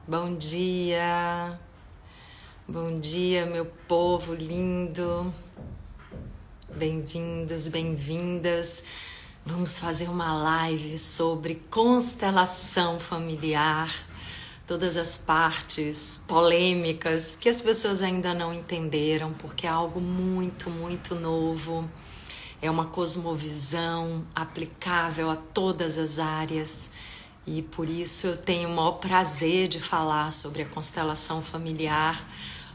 Bom dia, bom dia, meu povo lindo. Bem-vindos, bem-vindas. Vamos fazer uma live sobre constelação familiar, todas as partes polêmicas que as pessoas ainda não entenderam, porque é algo muito, muito novo. É uma cosmovisão aplicável a todas as áreas. E por isso eu tenho o maior prazer de falar sobre a constelação familiar,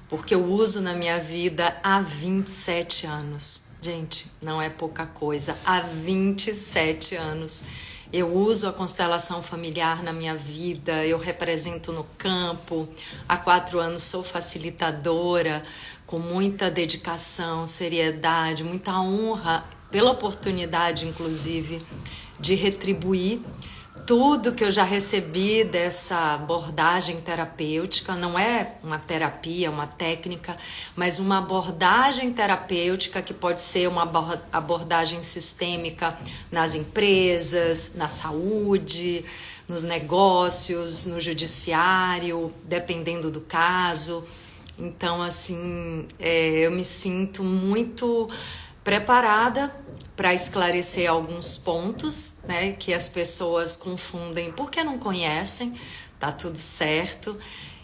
porque eu uso na minha vida há 27 anos. Gente, não é pouca coisa, há 27 anos eu uso a constelação familiar na minha vida, eu represento no campo, há 4 anos sou facilitadora, com muita dedicação, seriedade, muita honra, pela oportunidade, inclusive, de retribuir tudo que eu já recebi dessa abordagem terapêutica. Não é uma terapia, uma técnica, mas uma abordagem terapêutica que pode ser uma abordagem sistêmica nas empresas, na saúde, nos negócios, no judiciário, dependendo do caso. Então, assim, eu me sinto muito preparada para esclarecer alguns pontos, né, que as pessoas confundem porque não conhecem. Tá tudo certo.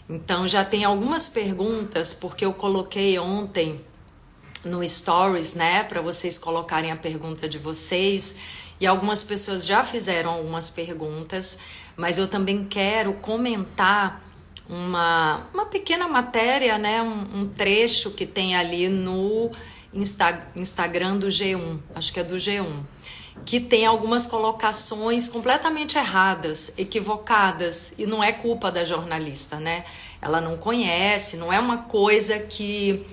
Então já tem algumas perguntas, porque eu coloquei ontem no Stories, né, para vocês colocarem a pergunta de vocês, e algumas pessoas já fizeram algumas perguntas, mas eu também quero comentar uma pequena matéria, né, um trecho que tem ali no Instagram do G1, acho que é do G1, que tem algumas colocações completamente erradas, equivocadas, e não é culpa da jornalista, né? Ela não conhece, não é uma coisa que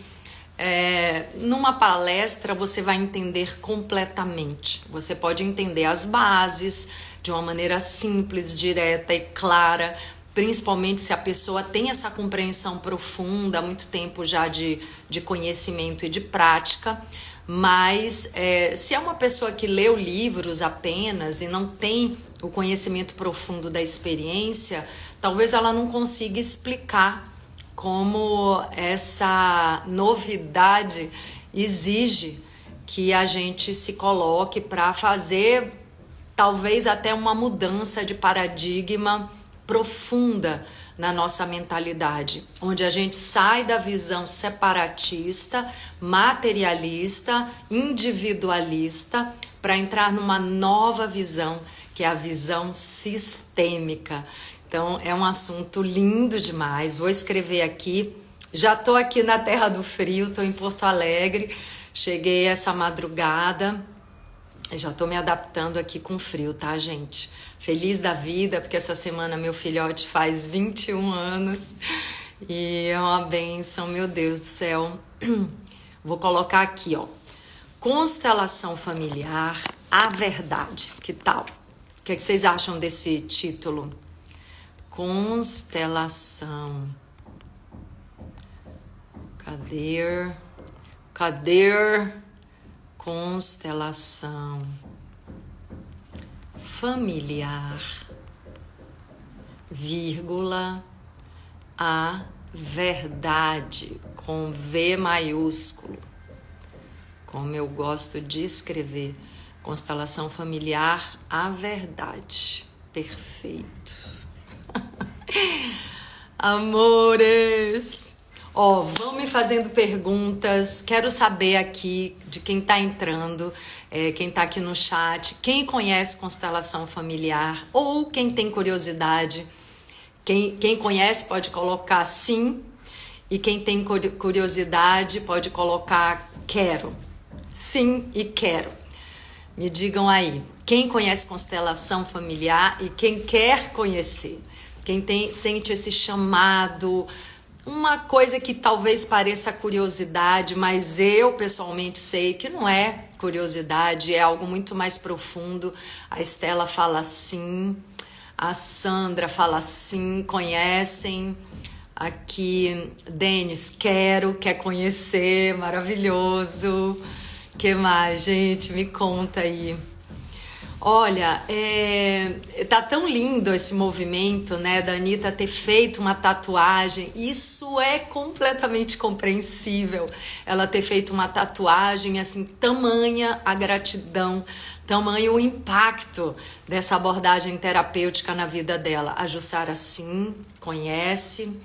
numa palestra você vai entender completamente. Você pode entender as bases de uma maneira simples, direta e clara, principalmente se a pessoa tem essa compreensão profunda, há muito tempo já de conhecimento e de prática. Mas se é uma pessoa que leu livros apenas e não tem o conhecimento profundo da experiência, talvez ela não consiga explicar como essa novidade exige que a gente se coloque para fazer talvez até uma mudança de paradigma profunda na nossa mentalidade, onde a gente sai da visão separatista, materialista, individualista, para entrar numa nova visão, que é a visão sistêmica. Então é um assunto lindo demais. Vou escrever aqui. Já estou aqui na Terra do Frio, estou em Porto Alegre, cheguei essa madrugada. Já tô me adaptando aqui com frio, tá, gente? Feliz da vida, porque essa semana meu filhote faz 21 anos e é uma bênção, meu Deus do céu. Vou colocar aqui, ó. Constelação familiar, a verdade. Que tal? O que vocês acham desse título? Constelação. Cadê? Constelação familiar, vírgula, a verdade, com V maiúsculo, como eu gosto de escrever. Constelação familiar, a verdade. Perfeito. Amores! Vão me fazendo perguntas, quero saber aqui de quem está entrando, quem está aqui no chat, quem conhece constelação familiar ou quem tem curiosidade. Quem conhece pode colocar sim, e quem tem curiosidade pode colocar quero. Sim e quero. Me digam aí, quem conhece constelação familiar e quem quer conhecer, quem sente esse chamado. Uma coisa que talvez pareça curiosidade, mas eu pessoalmente sei que não é curiosidade, é algo muito mais profundo. A Estela fala sim, a Sandra fala sim, conhecem. Aqui, Denis, quer conhecer, maravilhoso. Que mais, gente? Me conta aí. Olha, tá tão lindo esse movimento, né, da Anitta ter feito uma tatuagem. Isso é completamente compreensível. Ela ter feito uma tatuagem, assim, tamanha a gratidão, tamanho o impacto dessa abordagem terapêutica na vida dela. A Jussara, sim, conhece.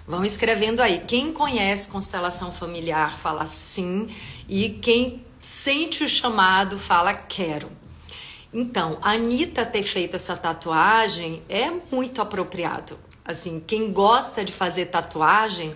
Vão escrevendo aí. Quem conhece constelação familiar fala sim, e quem sente o chamado fala quero. Então, a Anitta ter feito essa tatuagem é muito apropriado. Assim, quem gosta de fazer tatuagem,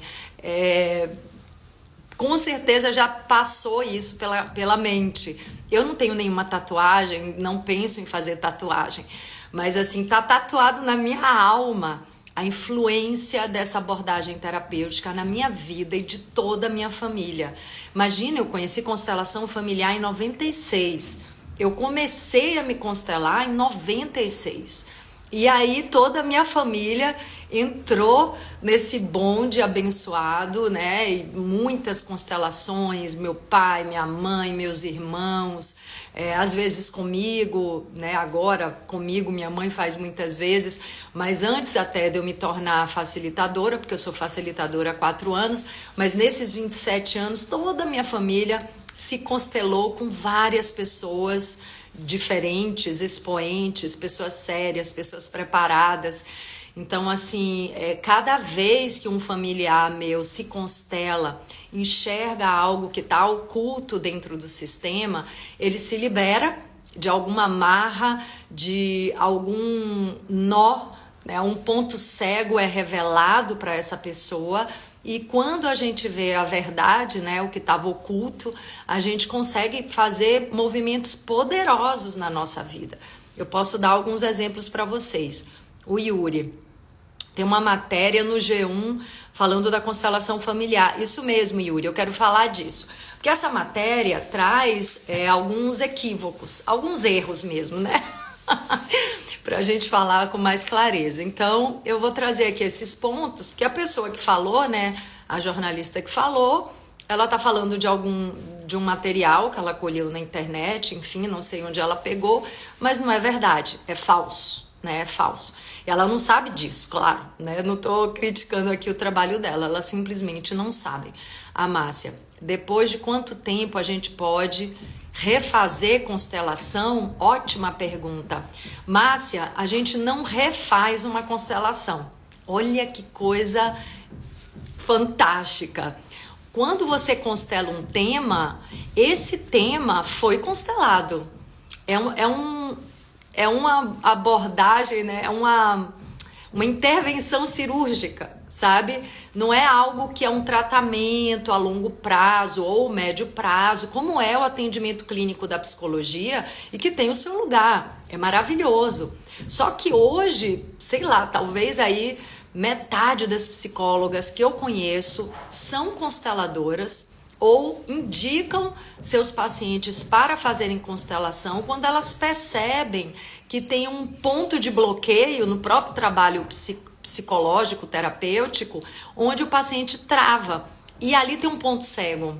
com certeza já passou isso pela mente. Eu não tenho nenhuma tatuagem, não penso em fazer tatuagem, mas assim, tá tatuado na minha alma a influência dessa abordagem terapêutica na minha vida e de toda a minha família. Imagina, eu conheci constelação familiar em 96. Eu comecei a me constelar em 96. E aí toda a minha família entrou nesse bonde abençoado, né? E muitas constelações, meu pai, minha mãe, meus irmãos, às vezes comigo, né? Agora comigo, minha mãe faz muitas vezes, mas antes até de eu me tornar facilitadora, porque eu sou facilitadora há 4 anos, mas nesses 27 anos toda a minha família se constelou com várias pessoas diferentes, expoentes, pessoas sérias, pessoas preparadas. Então, assim, cada vez que um familiar meu se constela, enxerga algo que está oculto dentro do sistema, ele se libera de alguma amarra, de algum nó, né? Um ponto cego é revelado para essa pessoa. E quando a gente vê a verdade, né, o que estava oculto, a gente consegue fazer movimentos poderosos na nossa vida. Eu posso dar alguns exemplos para vocês. O Yuri tem uma matéria no G1 falando da constelação familiar. Isso mesmo, Yuri, eu quero falar disso. Porque essa matéria traz alguns equívocos, alguns erros mesmo, né? Para a gente falar com mais clareza. Então, eu vou trazer aqui esses pontos, porque a pessoa que falou, né, a jornalista que falou, ela está falando de um material que ela colheu na internet, enfim, não sei onde ela pegou, mas não é verdade, é falso, né, é falso. Ela não sabe disso, claro, né, eu não estou criticando aqui o trabalho dela, ela simplesmente não sabe. A Márcia, depois de quanto tempo a gente pode refazer constelação? Ótima pergunta. Márcia, a gente não refaz uma constelação. Olha que coisa fantástica. Quando você constela um tema, esse tema foi constelado. É uma abordagem, né? É uma intervenção cirúrgica, sabe? Não é algo que é um tratamento a longo prazo ou médio prazo, como é o atendimento clínico da psicologia e que tem o seu lugar. É maravilhoso. Só que hoje, sei lá, talvez aí metade das psicólogas que eu conheço são consteladoras ou indicam seus pacientes para fazerem constelação quando elas percebem que tem um ponto de bloqueio no próprio trabalho psicológico, terapêutico, onde o paciente trava. E ali tem um ponto cego.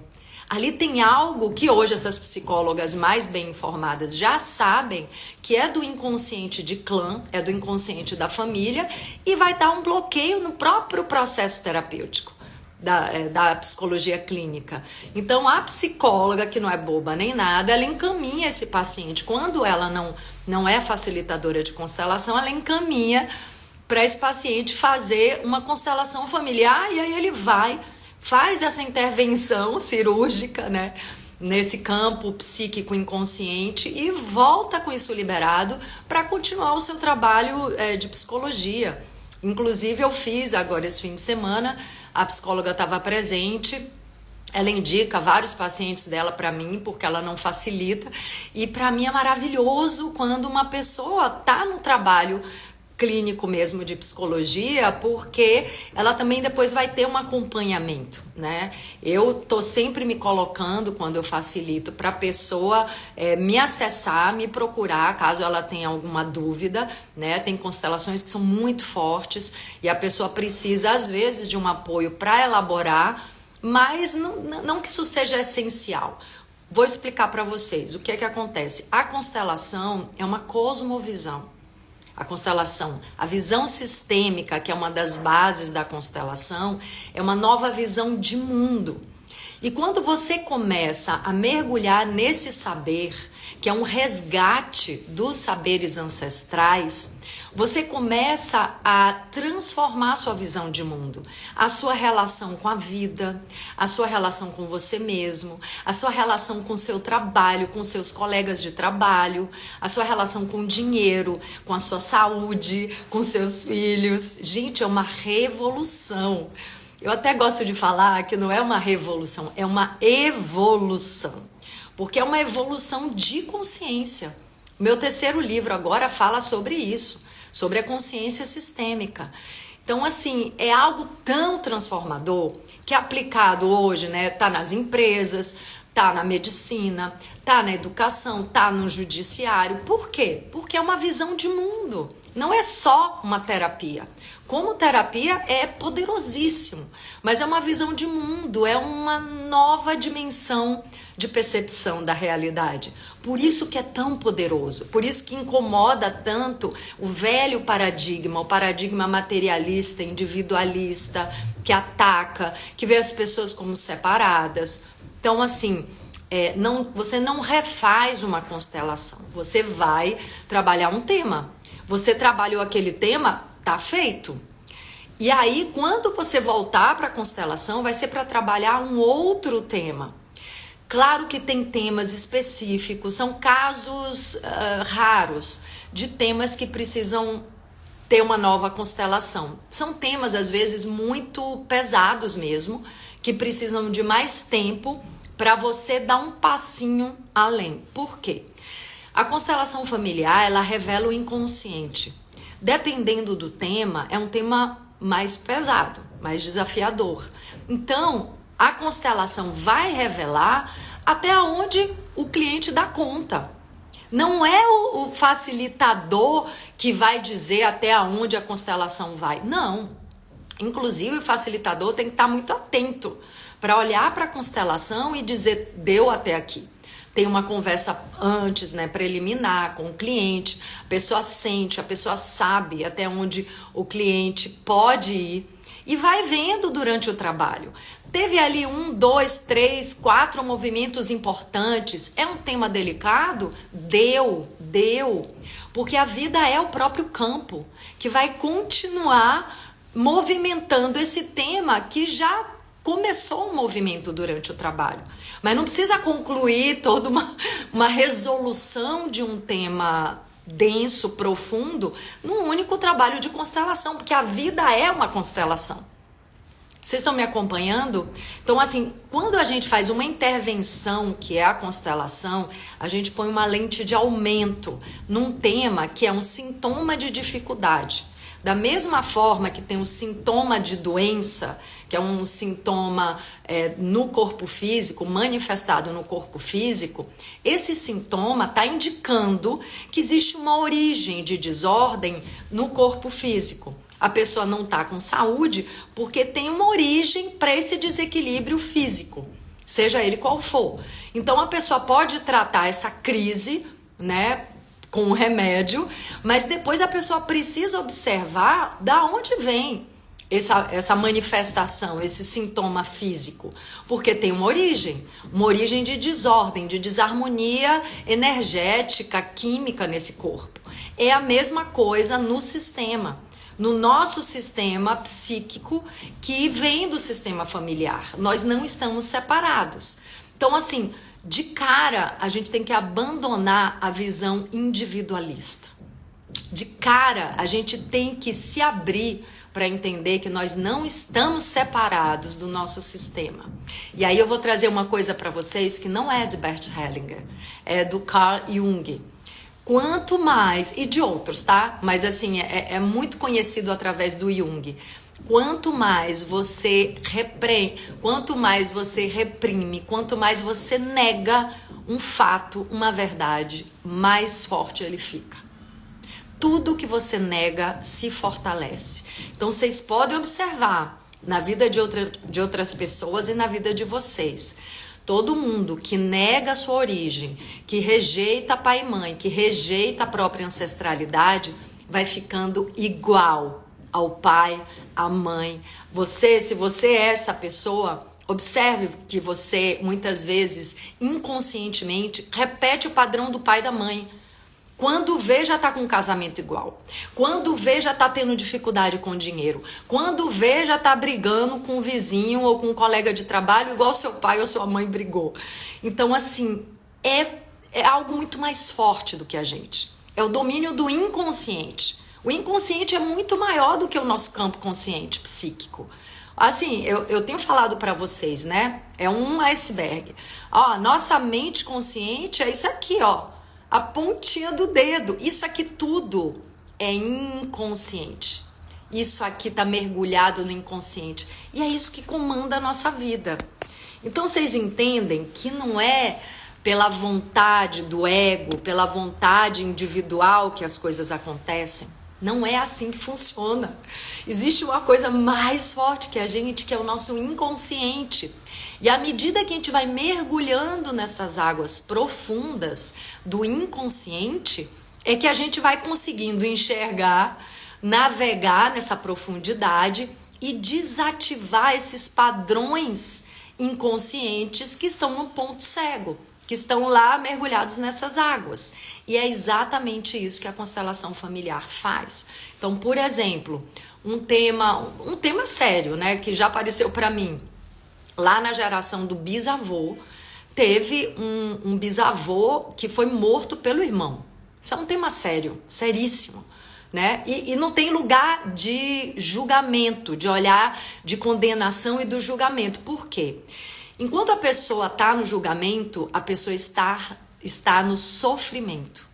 Ali tem algo que hoje essas psicólogas mais bem informadas já sabem, que é do inconsciente de clã, é do inconsciente da família, e vai dar um bloqueio no próprio processo terapêutico da psicologia clínica. Então, a psicóloga, que não é boba nem nada, ela encaminha esse paciente. Quando ela não é facilitadora de constelação, ela encaminha para esse paciente fazer uma constelação familiar, e aí ele faz essa intervenção cirúrgica, né, nesse campo psíquico inconsciente e volta com isso liberado para continuar o seu trabalho de psicologia. Inclusive, eu fiz agora esse fim de semana, a psicóloga estava presente, ela indica vários pacientes dela para mim, porque ela não facilita, e para mim é maravilhoso quando uma pessoa está no trabalho clínico mesmo de psicologia, porque ela também depois vai ter um acompanhamento, né? Eu tô sempre me colocando, quando eu facilito, para a pessoa me acessar, me procurar, caso ela tenha alguma dúvida, né? Tem constelações que são muito fortes e a pessoa precisa, às vezes, de um apoio para elaborar, mas não que isso seja essencial. Vou explicar para vocês o que é que acontece. A constelação é uma cosmovisão. A constelação, a visão sistêmica, que é uma das bases da constelação, é uma nova visão de mundo. E quando você começa a mergulhar nesse saber, que é um resgate dos saberes ancestrais, você começa a transformar a sua visão de mundo, a sua relação com a vida, a sua relação com você mesmo, a sua relação com o seu trabalho, com seus colegas de trabalho, a sua relação com o dinheiro, com a sua saúde, com seus filhos. Gente, é uma revolução. Eu até gosto de falar que não é uma revolução, é uma evolução, porque é uma evolução de consciência. O meu terceiro livro agora fala sobre isso, sobre a consciência sistêmica. Então, assim, é algo tão transformador que é aplicado hoje, né? Tá nas empresas, tá na medicina, tá na educação, tá no judiciário. Por quê? Porque é uma visão de mundo. Não é só uma terapia. Como terapia é poderosíssimo, mas é uma visão de mundo, é uma nova dimensão de percepção da realidade. Por isso que é tão poderoso, por isso que incomoda tanto o velho paradigma, o paradigma materialista, individualista, que ataca, que vê as pessoas como separadas. Então, assim, você não refaz uma constelação, você vai trabalhar um tema. Você trabalhou aquele tema, tá feito. E aí, quando você voltar para a constelação, vai ser para trabalhar um outro tema. Claro que tem temas específicos, são casos raros de temas que precisam ter uma nova constelação. São temas, às vezes, muito pesados mesmo, que precisam de mais tempo para você dar um passinho além. Por quê? A constelação familiar, ela revela o inconsciente. Dependendo do tema, é um tema mais pesado, mais desafiador. Então, a constelação vai revelar até onde o cliente dá conta. Não é o facilitador que vai dizer até onde a constelação vai. Não. Inclusive, o facilitador tem que estar muito atento para olhar para a constelação e dizer, deu até aqui. Tem uma conversa antes, né, preliminar com o cliente, a pessoa sente, a pessoa sabe até onde o cliente pode ir e vai vendo durante o trabalho. Teve ali 1, 2, 3, 4 movimentos importantes. É um tema delicado? Deu. Porque a vida é o próprio campo que vai continuar movimentando esse tema que já começou um movimento durante o trabalho. Mas não precisa concluir toda uma resolução de um tema denso, profundo, num único trabalho de constelação, porque a vida é uma constelação. Vocês estão me acompanhando? Então, assim, quando a gente faz uma intervenção, que é a constelação, a gente põe uma lente de aumento num tema que é um sintoma de dificuldade. Da mesma forma que tem um sintoma de doença, que é um sintoma no corpo físico, manifestado no corpo físico, esse sintoma está indicando que existe uma origem de desordem no corpo físico. A pessoa não está com saúde porque tem uma origem para esse desequilíbrio físico, seja ele qual for. Então, a pessoa pode tratar essa crise, né, com um remédio, mas depois a pessoa precisa observar da onde vem essa manifestação, esse sintoma físico, porque tem uma origem de desordem, de desarmonia energética, química nesse corpo. É a mesma coisa no sistema, no nosso sistema psíquico que vem do sistema familiar. Nós não estamos separados. Então, assim, de cara, a gente tem que abandonar a visão individualista. De cara, a gente tem que se abrir para entender que nós não estamos separados do nosso sistema. E aí eu vou trazer uma coisa para vocês que não é de Bert Hellinger, é do Carl Jung. Quanto mais, e de outros, tá? Mas assim, é muito conhecido através do Jung. Quanto mais você reprime, quanto mais você nega um fato, uma verdade, mais forte ele fica. Tudo que você nega se fortalece. Então, vocês podem observar na vida de outras pessoas e na vida de vocês. Todo mundo que nega a sua origem, que rejeita pai e mãe, que rejeita a própria ancestralidade, vai ficando igual ao pai, à mãe. Se você é essa pessoa, observe que você, muitas vezes, inconscientemente, repete o padrão do pai e da mãe. Quando vê, já tá com um casamento igual. Quando vê, já tá tendo dificuldade com dinheiro. Quando vê, já tá brigando com o vizinho ou com um colega de trabalho, igual seu pai ou sua mãe brigou. Então, assim, é algo muito mais forte do que a gente. É o domínio do inconsciente. O inconsciente é muito maior do que o nosso campo consciente, psíquico. Assim, eu tenho falado para vocês, né? É um iceberg. Ó, nossa mente consciente é isso aqui, ó. A pontinha do dedo. Isso aqui tudo é inconsciente. Isso aqui tá mergulhado no inconsciente. E é isso que comanda a nossa vida. Então vocês entendem que não é pela vontade do ego, pela vontade individual que as coisas acontecem. Não é assim que funciona. Existe uma coisa mais forte que a gente, que é o nosso inconsciente. E à medida que a gente vai mergulhando nessas águas profundas do inconsciente, é que a gente vai conseguindo enxergar, navegar nessa profundidade e desativar esses padrões inconscientes que estão no ponto cego, que estão lá mergulhados nessas águas. E é exatamente isso que a constelação familiar faz. Então, por exemplo, um tema sério, né, que já apareceu para mim. Lá na geração do bisavô, teve um bisavô que foi morto pelo irmão. Isso é um tema sério, seríssimo, né? E não tem lugar de julgamento, de olhar de condenação e do julgamento. Por quê? Enquanto a pessoa está no julgamento, a pessoa está no sofrimento.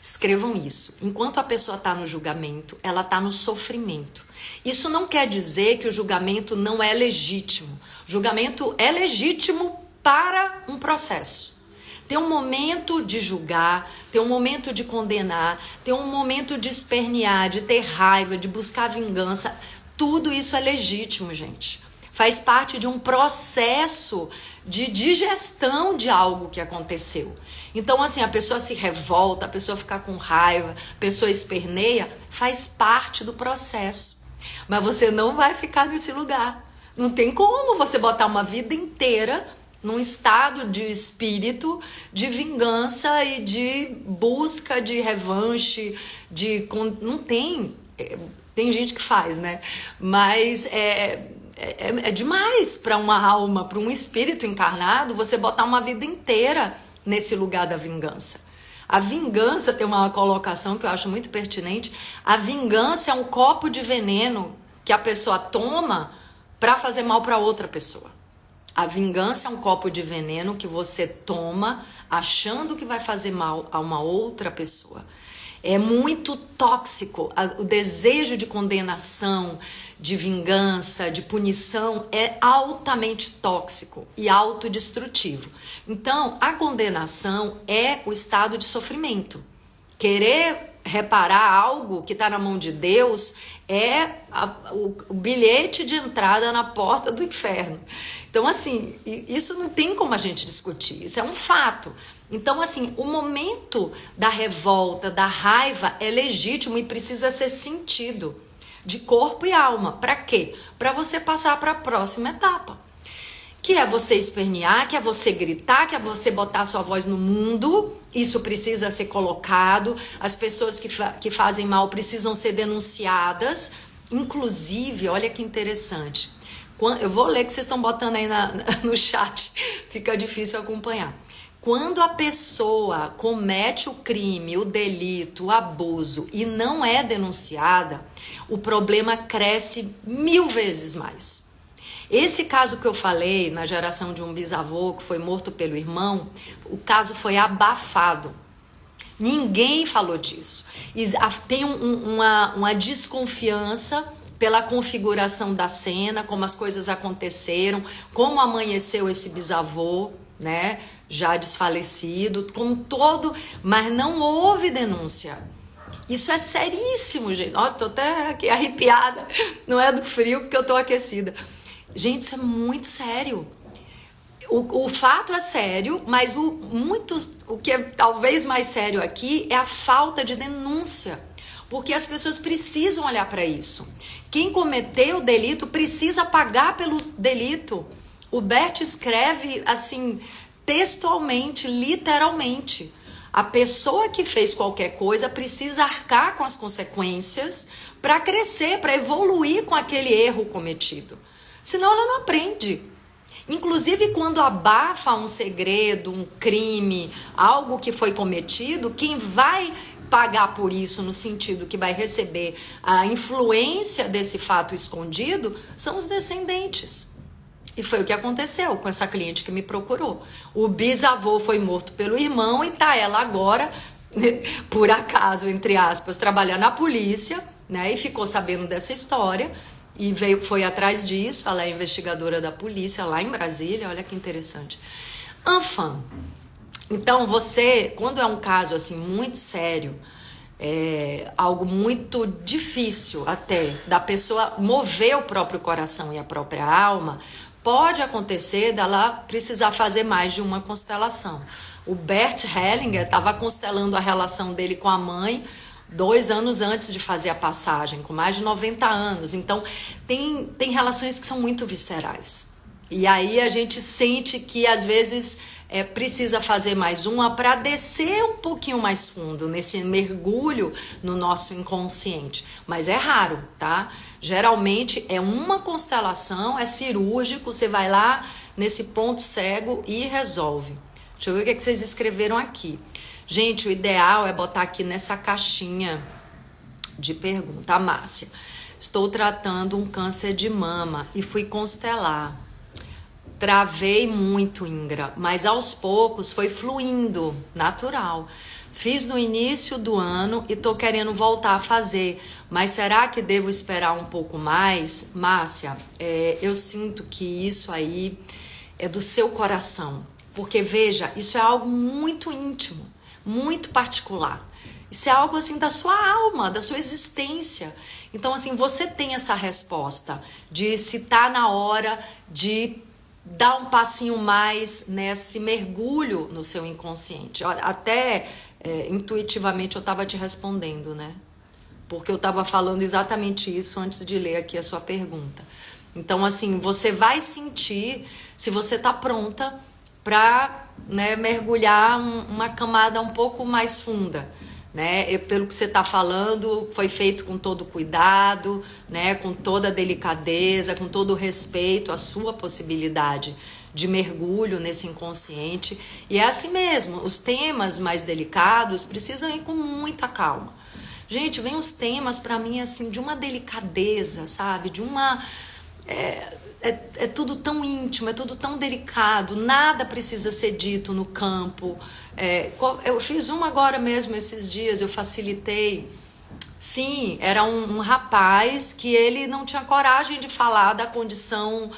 Escrevam isso. Enquanto a pessoa está no julgamento, ela está no sofrimento. Isso não quer dizer que o julgamento não é legítimo. O julgamento é legítimo para um processo. Tem um momento de julgar, tem um momento de condenar, tem um momento de espernear, de ter raiva, de buscar vingança. Tudo isso é legítimo, gente. Faz parte de um processo de digestão de algo que aconteceu. Então, assim, a pessoa se revolta, a pessoa fica com raiva, a pessoa esperneia, faz parte do processo. Mas você não vai ficar nesse lugar. Não tem como você botar uma vida inteira num estado de espírito de vingança e de busca de revanche, não tem. Tem gente que faz, né? Mas é demais para uma alma, para um espírito encarnado, você botar uma vida inteira nesse lugar da vingança. A vingança tem uma colocação que eu acho muito pertinente. A vingança é um copo de veneno que a pessoa toma para fazer mal para outra pessoa. A vingança é um copo de veneno que você toma achando que vai fazer mal a uma outra pessoa. É muito tóxico. O desejo de condenação, de vingança, de punição é altamente tóxico e autodestrutivo. Então, a condenação é o estado de sofrimento. Querer reparar algo que está na mão de Deus é o bilhete de entrada na porta do inferno. Então, assim, isso não tem como a gente discutir, isso é um fato. Então, assim, o momento da revolta, da raiva é legítimo e precisa ser sentido de corpo e alma. Para quê? Para você passar para a próxima etapa. Que é você espernear, que é você gritar, que é você botar a sua voz no mundo. Isso precisa ser colocado. As pessoas que fazem mal precisam ser denunciadas. Inclusive, olha que interessante. Eu vou ler que vocês estão botando aí no chat. Fica difícil acompanhar. Quando a pessoa comete o crime, o delito, o abuso e não é denunciada, o problema cresce 1000 vezes mais. Esse caso que eu falei, na geração de um bisavô que foi morto pelo irmão, o caso foi abafado. Ninguém falou disso. Tem uma desconfiança pela configuração da cena, como as coisas aconteceram, como amanheceu esse bisavô, né? Já desfalecido, com todo, mas não houve denúncia. Isso é seríssimo, gente. Ó, tô até aqui arrepiada. Não é do frio porque eu tô aquecida. Gente, isso é muito sério. O fato é sério, mas o que é talvez mais sério aqui é a falta de denúncia, porque as pessoas precisam olhar para isso. Quem cometeu o delito precisa pagar pelo delito. O Bert escreve assim, textualmente, literalmente. A pessoa que fez qualquer coisa precisa arcar com as consequências para crescer, para evoluir com aquele erro cometido. Senão ela não aprende. Inclusive, quando abafa um segredo, um crime, algo que foi cometido, quem vai pagar por isso, no sentido que vai receber a influência desse fato escondido, são os descendentes. E foi o que aconteceu com essa cliente que me procurou. O bisavô foi morto pelo irmão e tá ela agora, por acaso, entre aspas, trabalhar na polícia, né? E ficou sabendo dessa história e foi atrás disso. Ela é investigadora da polícia lá em Brasília, olha que interessante. Enfim, então você, quando é um caso assim muito sério, algo muito difícil até da pessoa mover o próprio coração e a própria alma, pode acontecer dela precisar fazer mais de uma constelação. O Bert Hellinger estava constelando a relação dele com a mãe 2 anos antes de fazer a passagem, com mais de 90 anos. Então, tem relações que são muito viscerais. E aí a gente sente que, às vezes, precisa fazer mais uma para descer um pouquinho mais fundo, nesse mergulho no nosso inconsciente. Mas é raro, tá? Geralmente é uma constelação, é cirúrgico, você vai lá nesse ponto cego e resolve. Deixa eu ver o que vocês escreveram aqui. Gente, o ideal é botar aqui nessa caixinha de pergunta. A Márcia: estou tratando um câncer de mama e fui constelar. Travei muito, Ingra, mas aos poucos foi fluindo, natural. Fiz no início do ano e tô querendo voltar a fazer, mas será que devo esperar um pouco mais? Márcia, eu sinto que isso aí é do seu coração, porque veja, isso é algo muito íntimo, muito particular. Isso é algo assim da sua alma, da sua existência. Então assim, você tem essa resposta de se tá na hora de dar um passinho mais nesse mergulho no seu inconsciente. Até intuitivamente eu estava te respondendo, né? Porque eu estava falando exatamente isso antes de ler aqui a sua pergunta. Então, assim, você vai sentir se você está pronta para, né, mergulhar uma camada um pouco mais funda. Né? Pelo que você está falando, foi feito com todo cuidado, né? Com toda a delicadeza, com todo o respeito à sua possibilidade de mergulho nesse inconsciente. E é assim mesmo, os temas mais delicados precisam ir com muita calma. Gente, vem os temas para mim assim de uma delicadeza, sabe? De uma... É tudo tão íntimo, é tudo tão delicado, nada precisa ser dito no campo. Eu fiz uma agora mesmo esses dias, eu facilitei. Sim, era um rapaz que ele não tinha coragem de falar da condição,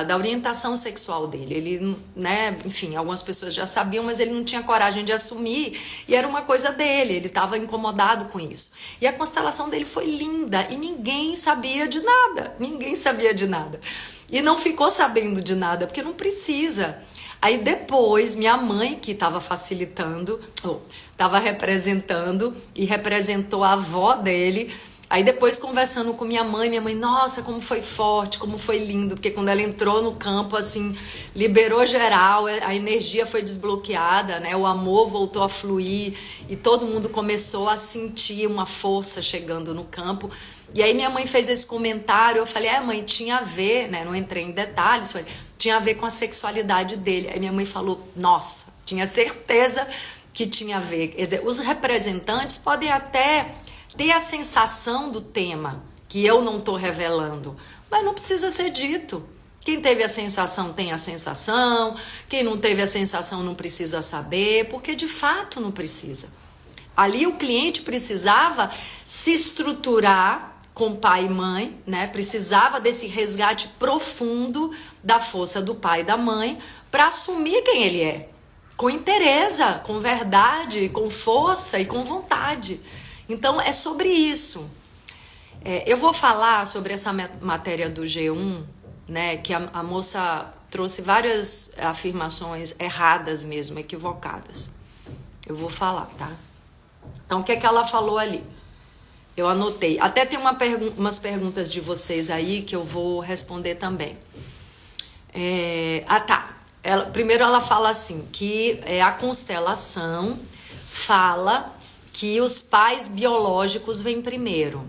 da orientação sexual dele. Ele, né, enfim, algumas pessoas já sabiam, mas ele não tinha coragem de assumir, e era uma coisa dele, ele estava incomodado com isso. E a constelação dele foi linda, e ninguém sabia de nada, E não ficou sabendo de nada, porque não precisa. Aí depois, minha mãe, que estava facilitando, estava representando e representou a avó dele. Aí depois, conversando com minha mãe, nossa, como foi forte, como foi lindo. Porque quando ela entrou no campo, assim, liberou geral, a energia foi desbloqueada, né? O amor voltou a fluir e todo mundo começou a sentir uma força chegando no campo. E aí minha mãe fez esse comentário, eu falei, mãe, tinha a ver, né? Não entrei em detalhes, tinha a ver com a sexualidade dele. Aí minha mãe falou, nossa, tinha certeza que tinha a ver. Quer dizer, os representantes podem até ter a sensação do tema, que eu não estou revelando, mas não precisa ser dito. Quem teve a sensação tem a sensação, quem não teve a sensação não precisa saber, porque de fato não precisa. Ali o cliente precisava se estruturar com pai e mãe, né? Precisava desse resgate profundo da força do pai e da mãe para assumir quem ele é, com inteireza, com verdade, com força e com vontade. Então é sobre isso. Eu vou falar sobre essa matéria do G1, né? Que a moça trouxe várias afirmações erradas mesmo, equivocadas. Eu vou falar, tá? Então, o que é que ela falou ali? Eu anotei. Até tem umas perguntas de vocês aí que eu vou responder também. Tá. Primeiro ela fala assim, que a constelação fala que os pais biológicos vêm primeiro.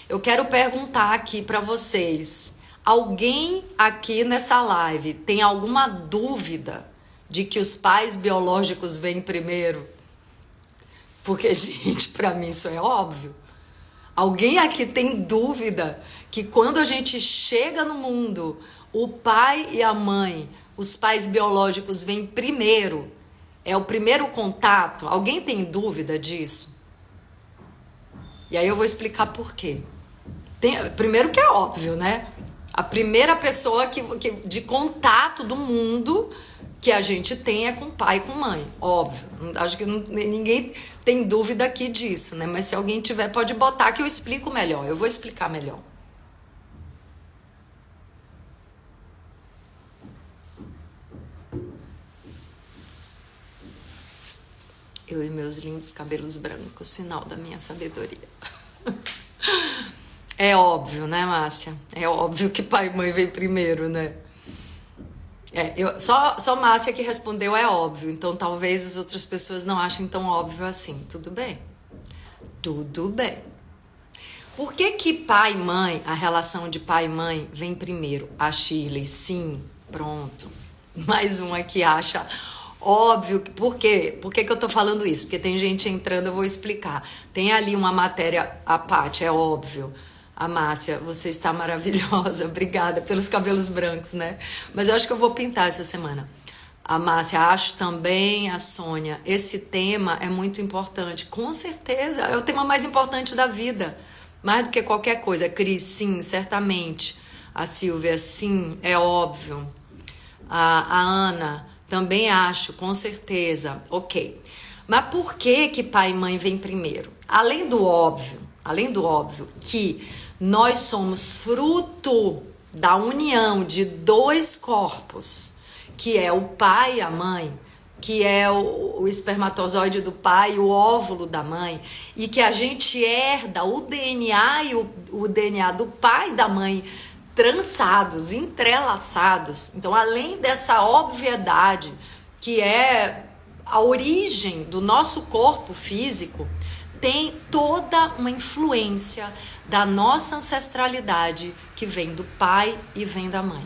Eu quero perguntar aqui para vocês, alguém aqui nessa live tem alguma dúvida de que os pais biológicos vêm primeiro? Porque, gente, para mim isso é óbvio. Alguém aqui tem dúvida que quando a gente chega no mundo, o pai e a mãe, os pais biológicos vêm primeiro? É o primeiro contato? Alguém tem dúvida disso? E aí eu vou explicar por quê. Primeiro que é óbvio, né? A primeira pessoa de contato do mundo que a gente tem é com pai e com mãe. Óbvio. Acho que ninguém tem dúvida aqui disso, né? Mas se alguém tiver, pode botar que eu explico melhor. Eu vou explicar melhor. Eu e meus lindos cabelos brancos, sinal da minha sabedoria. É óbvio, né, Márcia? É óbvio que pai e mãe vem primeiro, né? Só Márcia que respondeu é óbvio. Então talvez as outras pessoas não achem tão óbvio assim. Tudo bem? Tudo bem. Por que pai e mãe, a relação de pai e mãe vem primeiro? A Shirley, sim, pronto. Mais uma que acha óbvio. Por quê? Por que eu tô falando isso? Porque tem gente entrando, eu vou explicar. Tem ali uma matéria, a Paty, é óbvio. A Márcia, você está maravilhosa, obrigada pelos cabelos brancos, né? Mas eu acho que eu vou pintar essa semana. A Márcia, acho também, a Sônia, esse tema é muito importante. Com certeza, é o tema mais importante da vida. Mais do que qualquer coisa. Cris, sim, certamente. A Silvia, sim, é óbvio. A Ana, também acho, com certeza. Ok. Mas por que pai e mãe vêm primeiro? Além do óbvio que nós somos fruto da união de dois corpos, que é o pai e a mãe, que é o espermatozoide do pai e o óvulo da mãe, e que a gente herda o DNA e o DNA do pai e da mãe trançados, entrelaçados. Então, além dessa obviedade que é a origem do nosso corpo físico, tem toda uma influência da nossa ancestralidade que vem do pai e vem da mãe.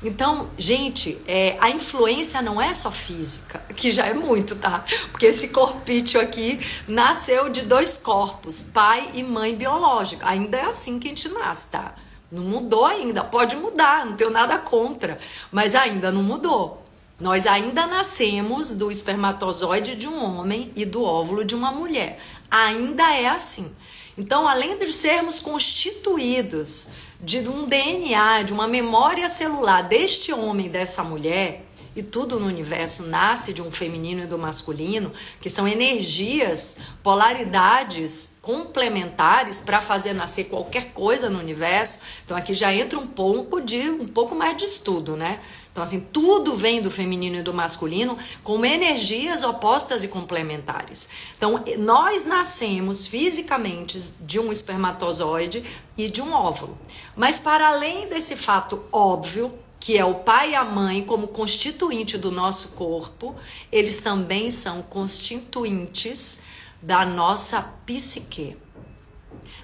Então, gente, a influência não é só física, que já é muito, tá? Porque esse corpício aqui nasceu de dois corpos, pai e mãe biológica. Ainda é assim que a gente nasce, tá? Não mudou ainda, pode mudar, não tenho nada contra, mas ainda não mudou. Nós ainda nascemos do espermatozoide de um homem e do óvulo de uma mulher. Ainda é assim. Então, além de sermos constituídos de um DNA, de uma memória celular deste homem e dessa mulher, e tudo no universo nasce de um feminino e do masculino, que são energias, polaridades complementares para fazer nascer qualquer coisa no universo. Então aqui já entra um pouco mais de estudo, né? Então assim, tudo vem do feminino e do masculino com energias opostas e complementares. Então nós nascemos fisicamente de um espermatozoide e de um óvulo. Mas para além desse fato óbvio, que é o pai e a mãe como constituinte do nosso corpo, eles também são constituintes da nossa psique.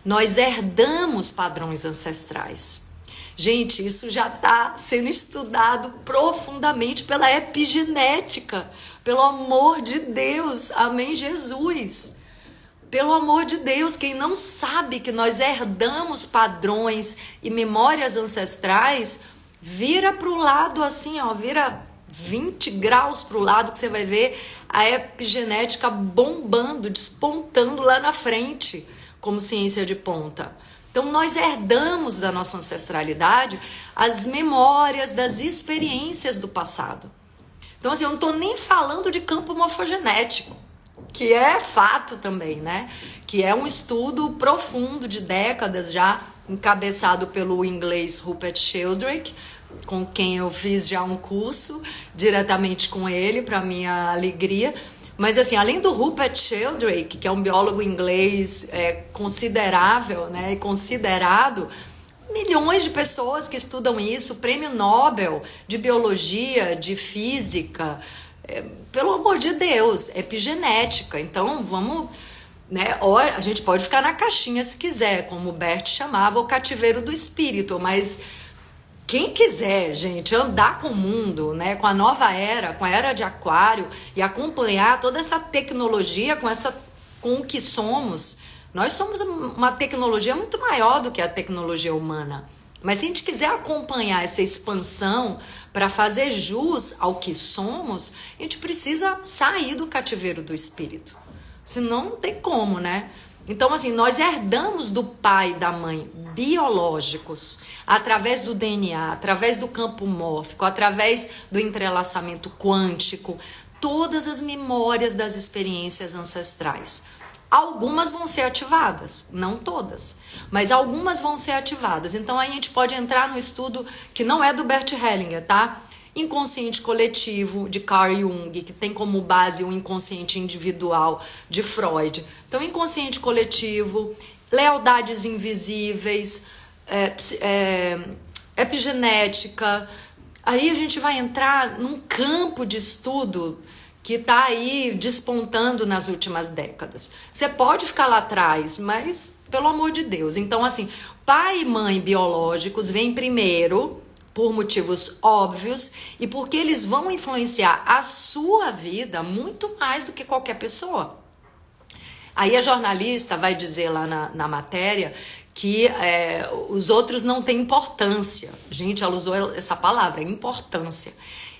Nós herdamos padrões ancestrais. Gente, isso já está sendo estudado profundamente pela epigenética. Pelo amor de Deus, amém, Jesus. Pelo amor de Deus, quem não sabe que nós herdamos padrões e memórias ancestrais, vira para o lado assim, ó, vira 20 graus para o lado que você vai ver a epigenética bombando, despontando lá na frente, como ciência de ponta. Então, nós herdamos da nossa ancestralidade as memórias das experiências do passado. Então, assim, eu não estou nem falando de campo morfogenético, que é fato também, né? Que é um estudo profundo de décadas já, encabeçado pelo inglês Rupert Sheldrake, com quem eu fiz já um curso diretamente com ele, para minha alegria. Mas assim, além do Rupert Sheldrake, que é um biólogo inglês considerável, né, e considerado, milhões de pessoas que estudam isso, prêmio Nobel de biologia, de física, pelo amor de Deus, epigenética. Então vamos, né, a gente pode ficar na caixinha se quiser, como o Bert chamava, o cativeiro do espírito, mas quem quiser, gente, andar com o mundo, né, com a nova era, com a era de Aquário, e acompanhar toda essa tecnologia com o que somos, nós somos uma tecnologia muito maior do que a tecnologia humana. Mas se a gente quiser acompanhar essa expansão para fazer jus ao que somos, a gente precisa sair do cativeiro do espírito. Senão não tem como, né? Então, assim, nós herdamos do pai e da mãe biológicos, através do DNA, através do campo mórfico, através do entrelaçamento quântico, todas as memórias das experiências ancestrais. Algumas vão ser ativadas, não todas, mas algumas vão ser ativadas. Então, aí a gente pode entrar no estudo que não é do Bert Hellinger, tá? Inconsciente coletivo, de Carl Jung, que tem como base o inconsciente individual de Freud. Então, inconsciente coletivo, lealdades invisíveis, epigenética. Aí a gente vai entrar num campo de estudo que está aí despontando nas últimas décadas. Você pode ficar lá atrás, mas pelo amor de Deus. Então, assim, pai e mãe biológicos vêm primeiro, por motivos óbvios, e porque eles vão influenciar a sua vida muito mais do que qualquer pessoa. Aí a jornalista vai dizer lá na matéria que os outros não têm importância. Gente, ela usou essa palavra, importância.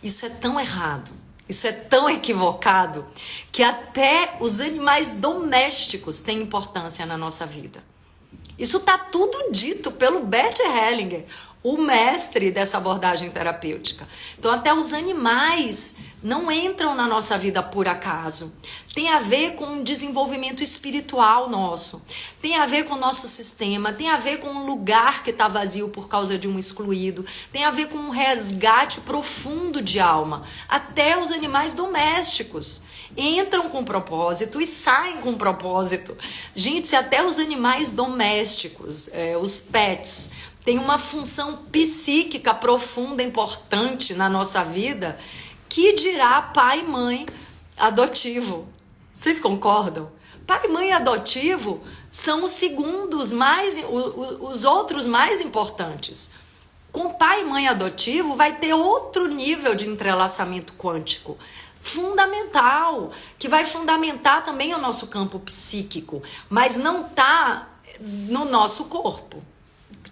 Isso é tão errado, isso é tão equivocado, que até os animais domésticos têm importância na nossa vida. Isso está tudo dito pelo Bert Hellinger, o mestre dessa abordagem terapêutica. Então, até os animais não entram na nossa vida por acaso. Tem a ver com o desenvolvimento espiritual nosso. Tem a ver com o nosso sistema. Tem a ver com um lugar que está vazio por causa de um excluído. Tem a ver com um resgate profundo de alma. Até os animais domésticos entram com propósito e saem com propósito. Gente, se até os animais domésticos, os pets, tem uma função psíquica profunda, importante na nossa vida, que dirá pai e mãe adotivo. Vocês concordam? Pai e mãe adotivo são os segundos os outros mais importantes. Com pai e mãe adotivo vai ter outro nível de entrelaçamento quântico fundamental, que vai fundamentar também o nosso campo psíquico, mas não está no nosso corpo.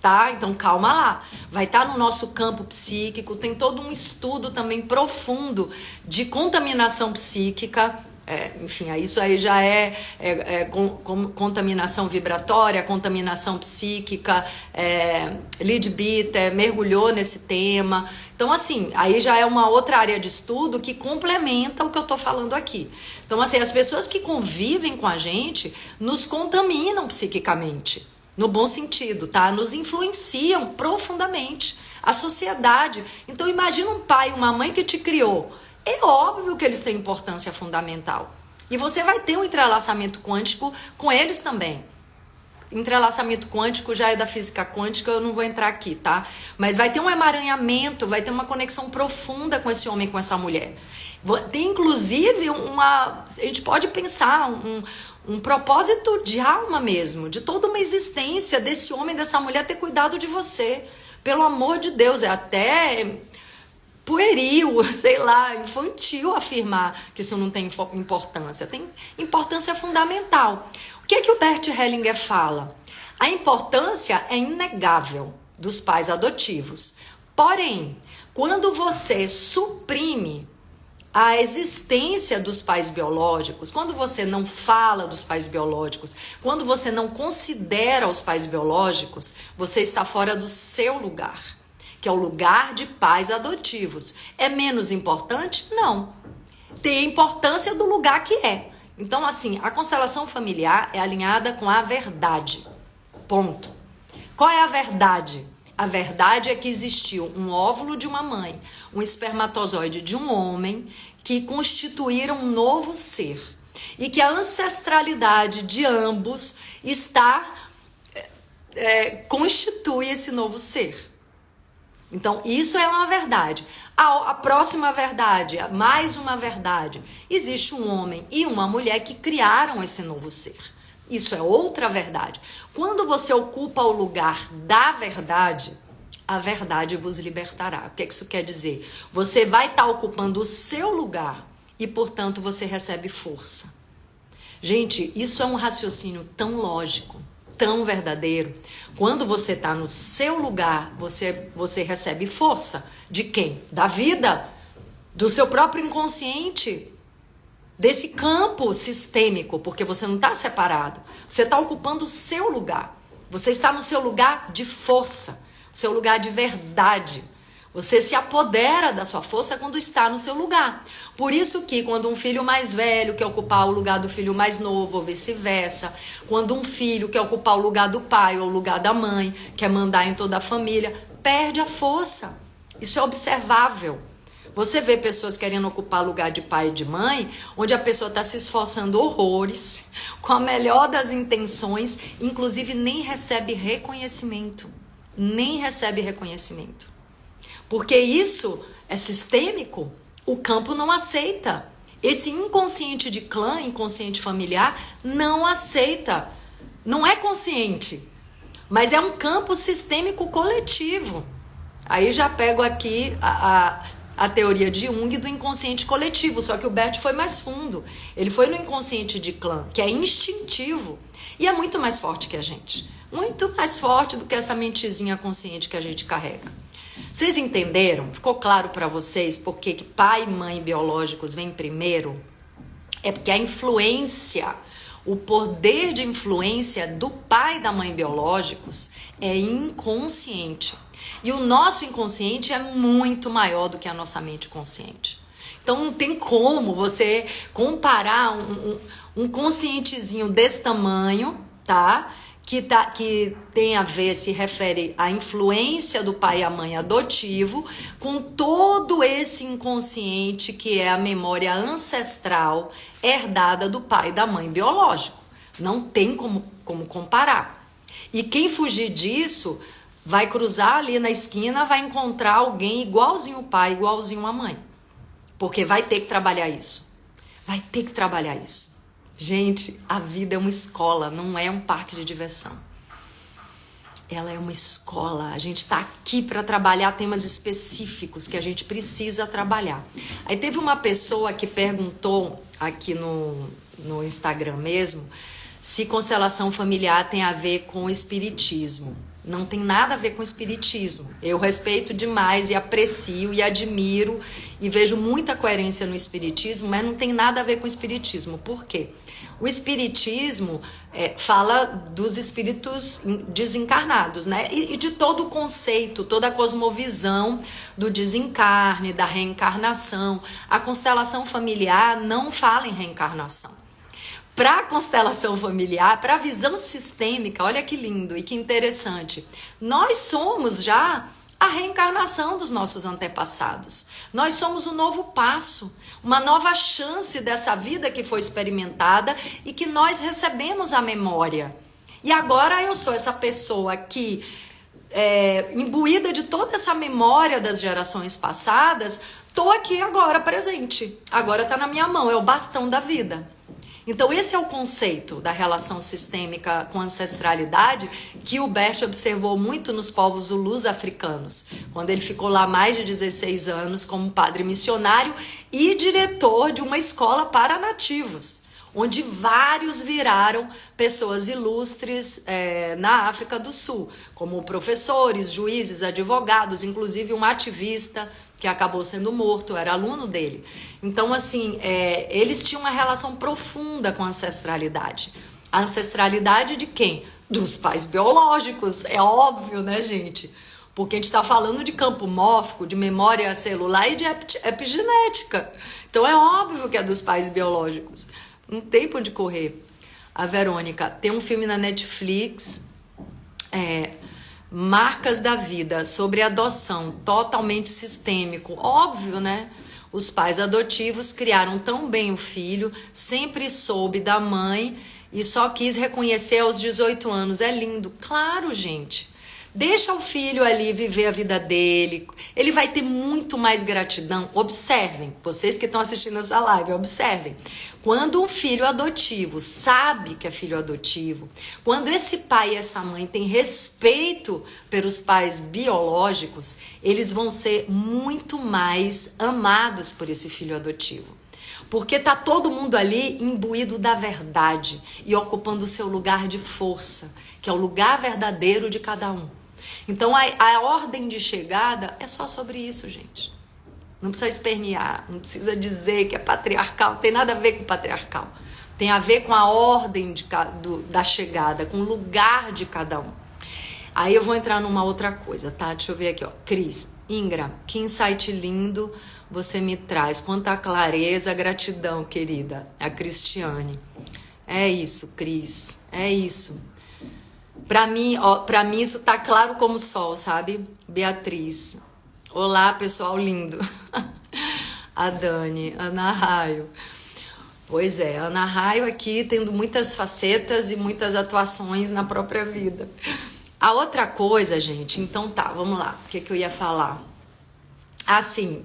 Tá? Então calma lá, vai estar no nosso campo psíquico, tem todo um estudo também profundo de contaminação psíquica, enfim, isso aí já contaminação vibratória, contaminação psíquica, Leadbeater mergulhou nesse tema. Então, assim, aí já é uma outra área de estudo que complementa o que eu tô falando aqui. Então, assim, as pessoas que convivem com a gente nos contaminam psiquicamente. No bom sentido, tá? Nos influenciam profundamente. A sociedade. Então, imagina um pai e uma mãe que te criou. É óbvio que eles têm importância fundamental. E você vai ter um entrelaçamento quântico com eles também. Entrelaçamento quântico já é da física quântica, eu não vou entrar aqui, tá? Mas vai ter um emaranhamento, vai ter uma conexão profunda com esse homem, com essa mulher. Tem, inclusive, a gente pode pensar um propósito de alma mesmo, de toda uma existência desse homem, dessa mulher ter cuidado de você. Pelo amor de Deus, é até pueril, sei lá, infantil afirmar que isso não tem importância. Tem importância fundamental. O que é que o Bert Hellinger fala? A importância é inegável dos pais adotivos. Porém, quando você suprime a existência dos pais biológicos, quando você não fala dos pais biológicos, quando você não considera os pais biológicos, você está fora do seu lugar, que é o lugar de pais adotivos. É menos importante? Não. Tem a importância do lugar que é. Então, assim, a constelação familiar é alinhada com a verdade. Ponto. Qual é a verdade? A verdade é que existiu um óvulo de uma mãe, um espermatozoide de um homem, que constituíram um novo ser. E que a ancestralidade de ambos constitui esse novo ser. Então, isso é uma verdade. A próxima verdade, mais uma verdade. Existe um homem e uma mulher que criaram esse novo ser. Isso é outra verdade. Quando você ocupa o lugar da verdade, a verdade vos libertará. O que isso quer dizer? Você vai estar ocupando o seu lugar e, portanto, você recebe força. Gente, isso é um raciocínio tão lógico, tão verdadeiro. Quando você está no seu lugar, você recebe força. De quem? Da vida, do seu próprio inconsciente, desse campo sistêmico, porque você não está separado. Você está ocupando o seu lugar. Você está no seu lugar de força, seu lugar de verdade. Você se apodera da sua força quando está no seu lugar. Por isso que quando um filho mais velho quer ocupar o lugar do filho mais novo, ou vice-versa, quando um filho quer ocupar o lugar do pai ou o lugar da mãe, quer mandar em toda a família, perde a força. Isso é observável. Você vê pessoas querendo ocupar lugar de pai e de mãe, onde a pessoa está se esforçando horrores, com a melhor das intenções, inclusive nem recebe reconhecimento. Nem recebe reconhecimento. Porque isso é sistêmico, o campo não aceita. Esse inconsciente de clã, inconsciente familiar, não aceita. Não é consciente, mas é um campo sistêmico coletivo. Aí já pego aqui a teoria de Jung do inconsciente coletivo, só que o Bert foi mais fundo. Ele foi no inconsciente de clã, que é instintivo e é muito mais forte que a gente. Muito mais forte do que essa mentezinha consciente que a gente carrega. Vocês entenderam? Ficou claro para vocês por que pai e mãe biológicos vêm primeiro? É porque a influência, o poder de influência do pai e da mãe biológicos é inconsciente. E o nosso inconsciente é muito maior do que a nossa mente consciente. Então não tem como você comparar um conscientezinho desse tamanho, tá? Que tem a ver, se refere à influência do pai e a mãe adotivo, com todo esse inconsciente que é a memória ancestral herdada do pai e da mãe biológico. Não tem como comparar. E quem fugir disso vai cruzar ali na esquina, vai encontrar alguém igualzinho o pai, igualzinho a mãe. Porque vai ter que trabalhar isso. Vai ter que trabalhar isso. Gente, a vida é uma escola, não é um parque de diversão. Ela é uma escola. A gente está aqui para trabalhar temas específicos que a gente precisa trabalhar. Aí teve uma pessoa que perguntou aqui no Instagram mesmo se constelação familiar tem a ver com espiritismo. Não tem nada a ver com espiritismo. Eu respeito demais e aprecio e admiro e vejo muita coerência no espiritismo, mas não tem nada a ver com espiritismo. Por quê? O espiritismo fala dos espíritos desencarnados, né? E de todo o conceito, toda a cosmovisão do desencarne, da reencarnação. A constelação familiar não fala em reencarnação. Para a constelação familiar, para a visão sistêmica, olha que lindo e que interessante. Nós somos já a reencarnação dos nossos antepassados. Nós somos o novo passo, uma nova chance dessa vida que foi experimentada e que nós recebemos a memória. E agora eu sou essa pessoa que, imbuída de toda essa memória das gerações passadas, estou aqui agora presente. Agora está na minha mão, é o bastão da vida. Então esse é o conceito da relação sistêmica com ancestralidade que o Bert observou muito nos povos zulus africanos, quando ele ficou lá mais de 16 anos como padre missionário e diretor de uma escola para nativos, onde vários viraram pessoas ilustres na África do Sul, como professores, juízes, advogados, inclusive um ativista que acabou sendo morto, era aluno dele. Então, assim, eles tinham uma relação profunda com a ancestralidade. A ancestralidade de quem? Dos pais biológicos, é óbvio, né, gente? Porque a gente está falando de campo mórfico, de memória celular e de epigenética. Então, é óbvio que é dos pais biológicos. Não tem pra onde correr. A Verônica, tem um filme na Netflix, Marcas da vida, sobre adoção, totalmente sistêmico. Óbvio, né? Os pais adotivos criaram tão bem o filho, sempre soube da mãe e só quis reconhecer aos 18 anos. É lindo. Claro, gente. Deixa o filho ali viver a vida dele. Ele vai ter muito mais gratidão. Observem, vocês que estão assistindo essa live, observem. Quando um filho adotivo sabe que é filho adotivo, quando esse pai e essa mãe têm respeito pelos pais biológicos, eles vão ser muito mais amados por esse filho adotivo. Porque tá todo mundo ali imbuído da verdade e ocupando o seu lugar de força, que é o lugar verdadeiro de cada um. Então a ordem de chegada é só sobre isso, gente. Não precisa espernear, não precisa dizer que é patriarcal, não tem nada a ver com patriarcal. Tem a ver com a ordem da chegada, com o lugar de cada um. Aí eu vou entrar numa outra coisa, tá? Deixa eu ver aqui, ó. Cris, Ingra, que insight lindo você me traz. Quanta clareza, gratidão, querida. A Cristiane. É isso, Cris, é isso. Pra mim isso tá claro como o sol, sabe? Beatriz. Olá, pessoal lindo. A Dani, Ana Raio. Pois é, Ana Raio aqui tendo muitas facetas e muitas atuações na própria vida. A outra coisa, gente, então tá, vamos lá. O que eu ia falar? Assim,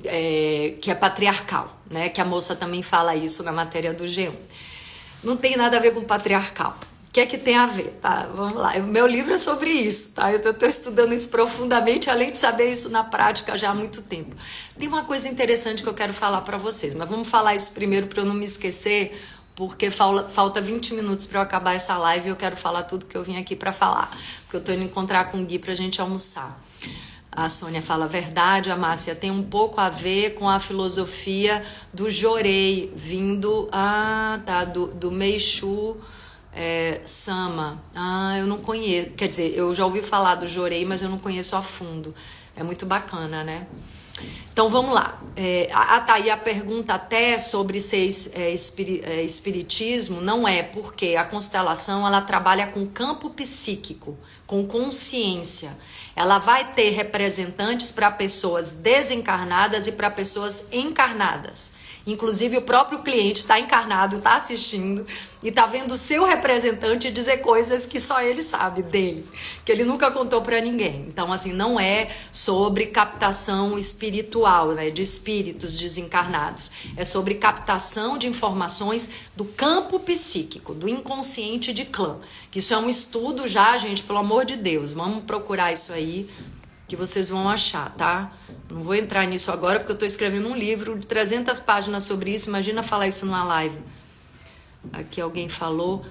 que é patriarcal, né? Que a moça também fala isso na matéria do G1. Não tem nada a ver com patriarcal. O que é que tem a ver, tá? Vamos lá. O meu livro é sobre isso, tá? Eu tô estudando isso profundamente, além de saber isso na prática já há muito tempo. Tem uma coisa interessante que eu quero falar para vocês, mas vamos falar isso primeiro para eu não me esquecer, porque falta 20 minutos para eu acabar essa live e eu quero falar tudo que eu vim aqui para falar, porque eu tô indo encontrar com o Gui pra gente almoçar. A Sônia fala a verdade, a Márcia tem um pouco a ver com a filosofia do Jorei, vindo do Meishu Sama. Eu não conheço, quer dizer, eu já ouvi falar do Jorei, mas eu não conheço a fundo. É muito bacana, né? Então vamos lá. Tá aí a pergunta até sobre ser espiritismo, não é, porque a constelação ela trabalha com campo psíquico, com consciência. Ela vai ter representantes para pessoas desencarnadas e para pessoas encarnadas. Inclusive o próprio cliente está encarnado, está assistindo e está vendo o seu representante dizer coisas que só ele sabe dele, que ele nunca contou para ninguém. Então, assim, não é sobre captação espiritual, né, de espíritos desencarnados. É sobre captação de informações do campo psíquico, do inconsciente de clã. Que isso é um estudo já, gente, pelo amor de Deus. Vamos procurar isso aí, que vocês vão achar, tá? Não vou entrar nisso agora, porque eu tô escrevendo um livro de 300 páginas sobre isso. Imagina falar isso numa live. Aqui alguém falou,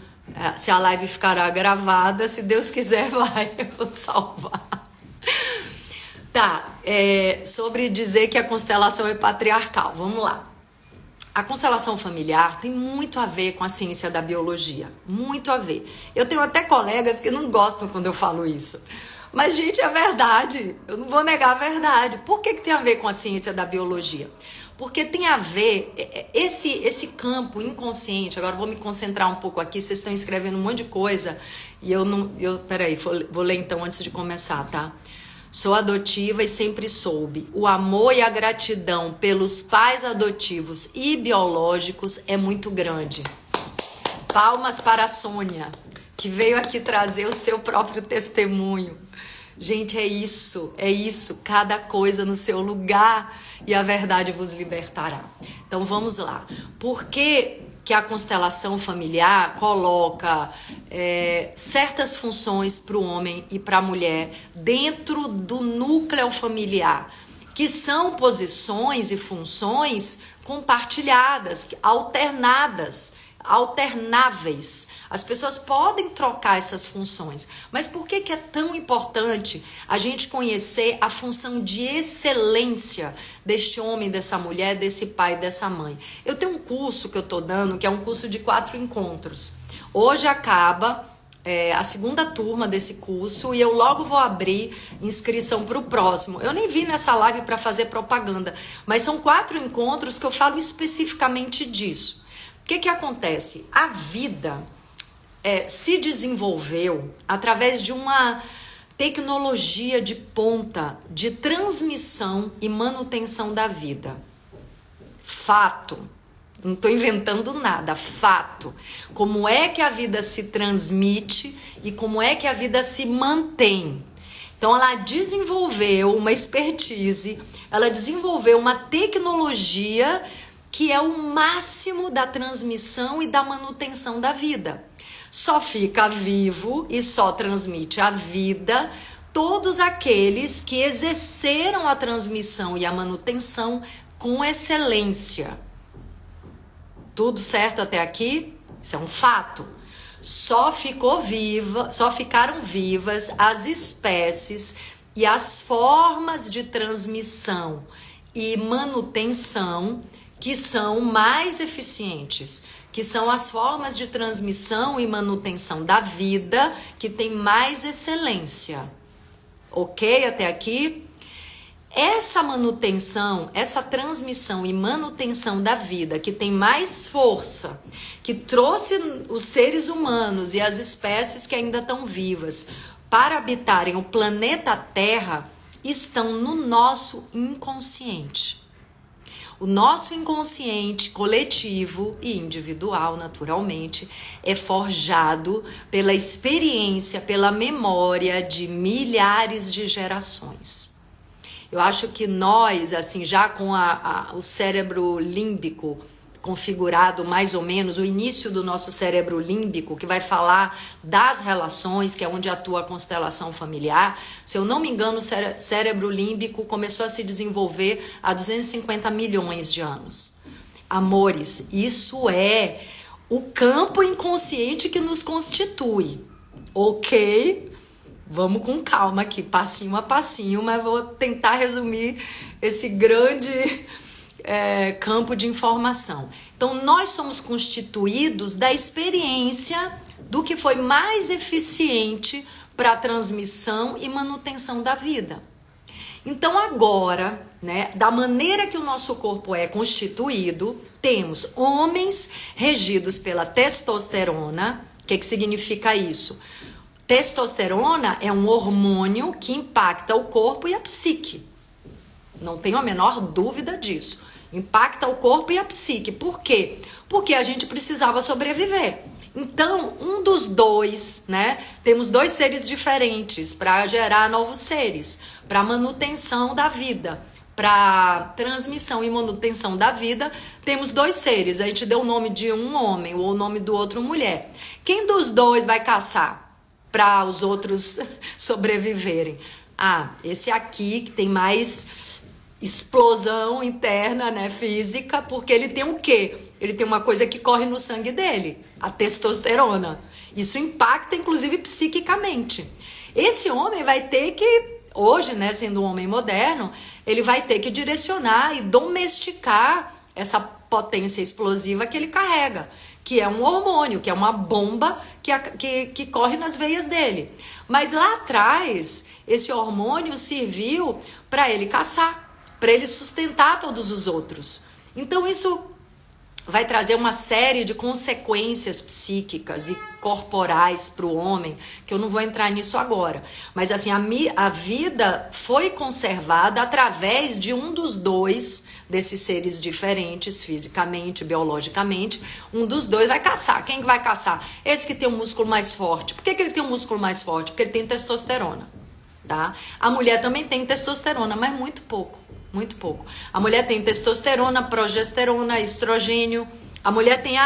se a live ficará gravada, se Deus quiser, eu vou salvar. Tá, sobre dizer que a constelação é patriarcal. Vamos lá. A constelação familiar tem muito a ver com a ciência da biologia. Muito a ver. Eu tenho até colegas que não gostam quando eu falo isso. Mas, gente, é verdade. Eu não vou negar a verdade. Por que tem a ver com a ciência da biologia? Porque tem a ver, esse campo inconsciente, agora eu vou me concentrar um pouco aqui, vocês estão escrevendo um monte de coisa, e peraí, vou ler então antes de começar, tá? Sou adotiva e sempre soube. O amor e a gratidão pelos pais adotivos e biológicos é muito grande. Palmas para a Sônia, que veio aqui trazer o seu próprio testemunho. Gente, é isso, cada coisa no seu lugar e a verdade vos libertará. Então vamos lá. Por que a constelação familiar coloca certas funções para o homem e para a mulher dentro do núcleo familiar, que são posições e funções compartilhadas, alternáveis. As pessoas podem trocar essas funções, mas por que é tão importante a gente conhecer a função de excelência deste homem, dessa mulher, desse pai, dessa mãe? Eu tenho um curso que eu tô dando, que é um curso de 4 encontros. Hoje acaba a segunda turma desse curso e eu logo vou abrir inscrição para o próximo. Eu nem vim nessa live para fazer propaganda, mas são 4 encontros que eu falo especificamente disso. O que acontece? A vida se desenvolveu através de uma tecnologia de ponta de transmissão e manutenção da vida. Fato. Não estou inventando nada, fato. Como é que a vida se transmite e como é que a vida se mantém. Então ela desenvolveu uma expertise, ela desenvolveu uma tecnologia que é o máximo da transmissão e da manutenção da vida. Só fica vivo e só transmite a vida todos aqueles que exerceram a transmissão e a manutenção com excelência. Tudo certo até aqui? Isso é um fato. Só ficaram vivas as espécies e as formas de transmissão e manutenção que são mais eficientes, que são as formas de transmissão e manutenção da vida que tem mais excelência. Ok até aqui? Essa manutenção, essa transmissão e manutenção da vida que tem mais força, que trouxe os seres humanos e as espécies que ainda estão vivas para habitarem o planeta Terra, estão no nosso inconsciente. O nosso inconsciente coletivo e individual, naturalmente, é forjado pela experiência, pela memória de milhares de gerações. Eu acho que nós, assim, já com o cérebro límbico configurado mais ou menos, o início do nosso cérebro límbico, que vai falar das relações, que é onde atua a constelação familiar, se eu não me engano, o cérebro límbico começou a se desenvolver há 250 milhões de anos. Amores, isso é o campo inconsciente que nos constitui, ok? Vamos com calma aqui, passinho a passinho, mas vou tentar resumir esse grande campo de informação. Então, nós somos constituídos da experiência do que foi mais eficiente para a transmissão e manutenção da vida. Então, agora, né, da maneira que o nosso corpo é constituído, temos homens regidos pela testosterona. O que significa isso? Testosterona é um hormônio que impacta o corpo e a psique. Não tenho a menor dúvida disso. Impacta o corpo e a psique. Por quê? Porque a gente precisava sobreviver. Então, um dos dois, né? Temos dois seres diferentes para gerar novos seres, para manutenção da vida, para transmissão e manutenção da vida, temos dois seres. A gente deu o nome de um homem ou o nome do outro mulher. Quem dos dois vai caçar para os outros sobreviverem? Ah, esse aqui que tem mais explosão interna, né, física, porque ele tem o quê? Ele tem uma coisa que corre no sangue dele, a testosterona. Isso impacta, inclusive, psiquicamente. Esse homem vai ter que, hoje, né, sendo um homem moderno, ele vai ter que direcionar e domesticar essa potência explosiva que ele carrega, que é um hormônio, que é uma bomba que corre nas veias dele. Mas lá atrás, esse hormônio serviu para ele caçar, para ele sustentar todos os outros. Então isso vai trazer uma série de consequências psíquicas e corporais para o homem, que eu não vou entrar nisso agora. Mas assim, a vida foi conservada através de um dos dois desses seres diferentes, fisicamente, biologicamente. Um dos dois vai caçar. Quem vai caçar? Esse que tem um músculo mais forte. Por que ele tem um músculo mais forte? Porque ele tem testosterona, tá? A mulher também tem testosterona, mas muito pouco. Muito pouco. A mulher tem testosterona, progesterona, estrogênio. A mulher tem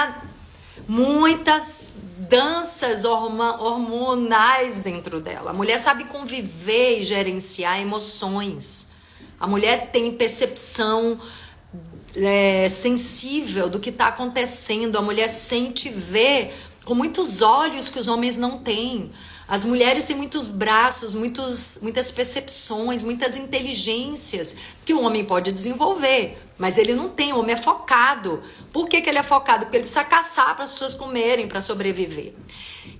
muitas danças hormonais dentro dela. A mulher sabe conviver e gerenciar emoções. A mulher tem percepção sensível do que está acontecendo. A mulher sente e vê com muitos olhos que os homens não têm. As mulheres têm muitos braços, muitas percepções, muitas inteligências que o homem pode desenvolver, mas ele não tem, o homem é focado. Por que ele é focado? Porque ele precisa caçar para as pessoas comerem, para sobreviver.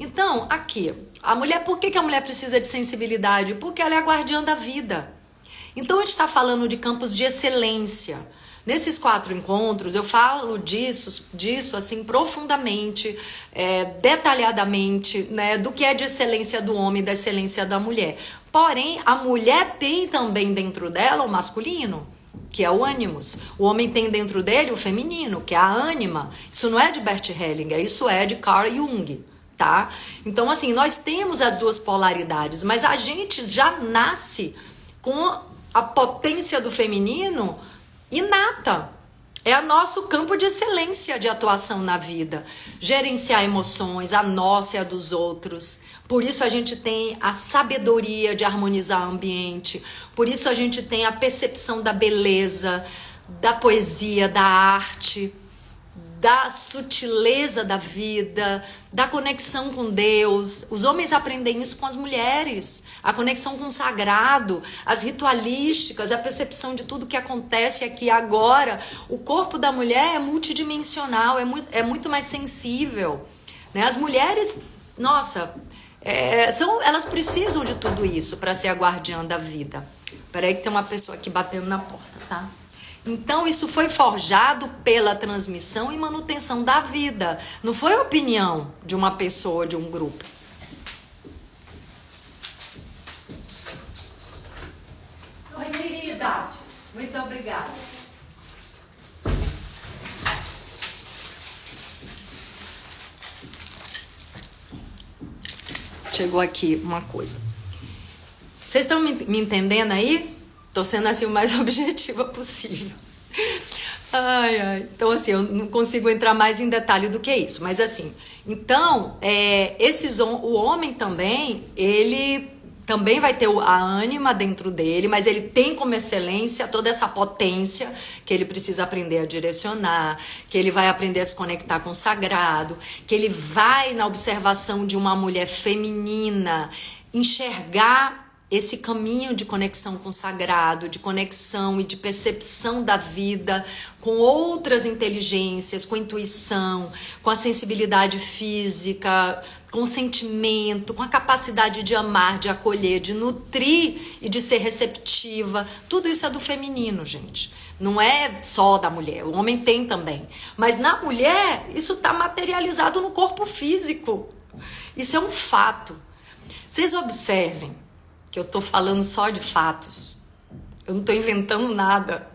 Então, aqui, a mulher, por que a mulher precisa de sensibilidade? Porque ela é a guardiã da vida. Então, a gente está falando de campos de excelência. Nesses 4 encontros, eu falo disso assim, profundamente, detalhadamente, né, do que é de excelência do homem e da excelência da mulher. Porém, a mulher tem também dentro dela o masculino, que é o ânimos. O homem tem dentro dele o feminino, que é a ânima. Isso não é de Bert Hellinger, isso é de Carl Jung, tá? Então, assim, nós temos as duas polaridades, mas a gente já nasce com a potência do feminino inata. É o nosso campo de excelência de atuação na vida. Gerenciar emoções, a nossa e a dos outros. Por isso a gente tem a sabedoria de harmonizar o ambiente. Por isso a gente tem a percepção da beleza, da poesia, da arte, da sutileza da vida, da conexão com Deus. Os homens aprendem isso com as mulheres, a conexão com o sagrado, as ritualísticas, a percepção de tudo que acontece aqui e agora. O corpo da mulher é multidimensional, é muito mais sensível, né? As mulheres, nossa, elas precisam de tudo isso para ser a guardiã da vida. Peraí que tem uma pessoa aqui batendo na porta, tá? Então, isso foi forjado pela transmissão e manutenção da vida. Não foi a opinião de uma pessoa, de um grupo. Oi, querida. Muito obrigada. Chegou aqui uma coisa. Vocês estão me entendendo aí? Tô sendo assim o mais objetiva possível. Então assim, eu não consigo entrar mais em detalhe do que isso. Mas assim, então, o homem também, ele também vai ter a ânima dentro dele, mas ele tem como excelência toda essa potência que ele precisa aprender a direcionar, que ele vai aprender a se conectar com o sagrado, que ele vai, na observação de uma mulher feminina, enxergar esse caminho de conexão com o sagrado, de conexão e de percepção da vida com outras inteligências, com intuição, com a sensibilidade física, com o sentimento, com a capacidade de amar, de acolher, de nutrir e de ser receptiva. Tudo isso é do feminino, gente. Não é só da mulher, o homem tem também. Mas na mulher, isso está materializado no corpo físico. Isso é um fato. Vocês observem que eu estou falando só de fatos. Eu não estou inventando nada.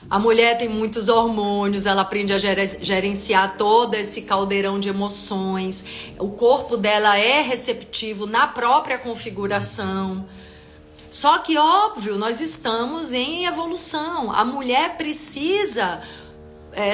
A mulher tem muitos hormônios, ela aprende a gerenciar todo esse caldeirão de emoções. O corpo dela é receptivo na própria configuração. Só que, óbvio, nós estamos em evolução. A mulher precisa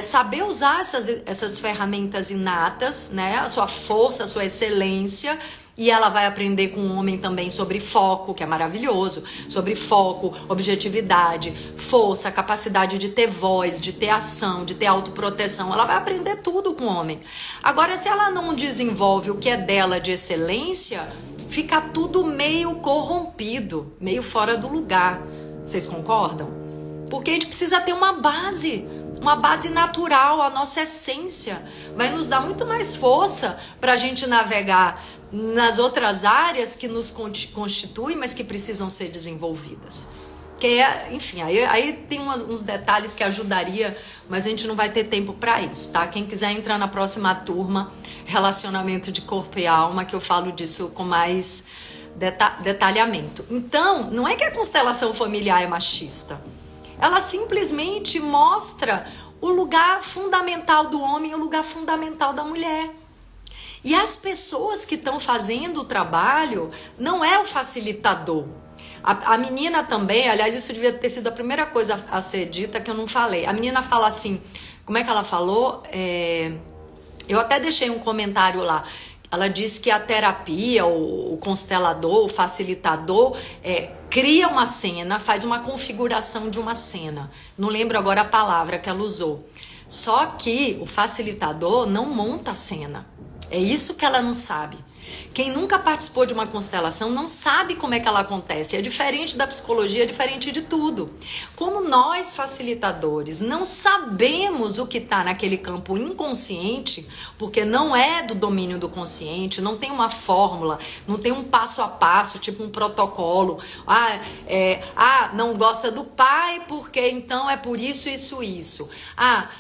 saber usar essas ferramentas inatas, né? A sua força, a sua excelência. E ela vai aprender com o homem também sobre foco, que é maravilhoso, sobre foco, objetividade, força, capacidade de ter voz, de ter ação, de ter autoproteção. Ela vai aprender tudo com o homem. Agora, se ela não desenvolve o que é dela de excelência, fica tudo meio corrompido, meio fora do lugar. Vocês concordam? Porque a gente precisa ter uma base natural, a nossa essência. Vai nos dar muito mais força para a gente navegar nas outras áreas que nos constituem, mas que precisam ser desenvolvidas. Enfim, aí tem uns detalhes que ajudaria, mas a gente não vai ter tempo para isso, tá? Quem quiser entrar na próxima turma, relacionamento de corpo e alma, que eu falo disso com mais detalhamento. Então, não é que a constelação familiar é machista. Ela simplesmente mostra o lugar fundamental do homem e o lugar fundamental da mulher. E as pessoas que estão fazendo o trabalho não é o facilitador. A menina também, aliás, isso devia ter sido a primeira coisa a ser dita que eu não falei. A menina fala assim, como é que ela falou? Eu até deixei um comentário lá. Ela disse que a terapia, o constelador, o facilitador, cria uma cena, faz uma configuração de uma cena. Não lembro agora a palavra que ela usou. Só que o facilitador não monta a cena. É isso que ela não sabe. Quem nunca participou de uma constelação não sabe como é que ela acontece. É diferente da psicologia, é diferente de tudo. Como nós, facilitadores, não sabemos o que está naquele campo inconsciente, porque não é do domínio do consciente, não tem uma fórmula, não tem um passo a passo, tipo um protocolo. Não gosta do pai porque então é por isso, isso, isso.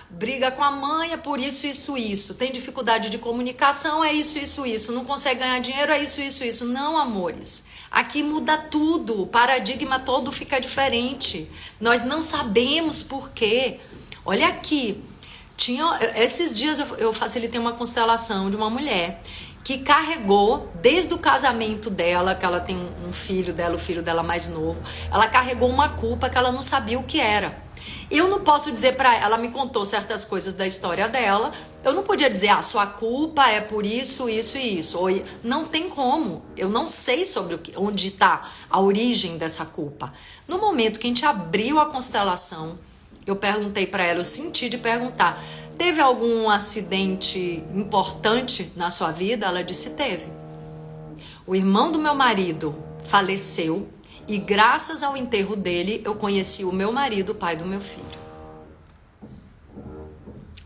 Briga com a mãe é por isso, isso, isso. Tem dificuldade de comunicação, é isso, isso, isso. Não consegue ganhar dinheiro, é isso, isso, isso. Não, amores. Aqui muda tudo, o paradigma todo fica diferente. Nós não sabemos por quê. Olha aqui, esses dias eu facilitei uma constelação de uma mulher que carregou, desde o casamento dela, que ela tem um filho dela, o filho dela mais novo, ela carregou uma culpa que ela não sabia o que era. Eu não posso dizer para ela, me contou certas coisas da história dela, eu não podia dizer, sua culpa é por isso, isso e isso. Ou, não tem como, eu não sei sobre onde está a origem dessa culpa. No momento que a gente abriu a constelação, eu perguntei para ela, eu senti de perguntar, teve algum acidente importante na sua vida? Ela disse, teve. O irmão do meu marido faleceu e graças ao enterro dele, eu conheci o meu marido, o pai do meu filho.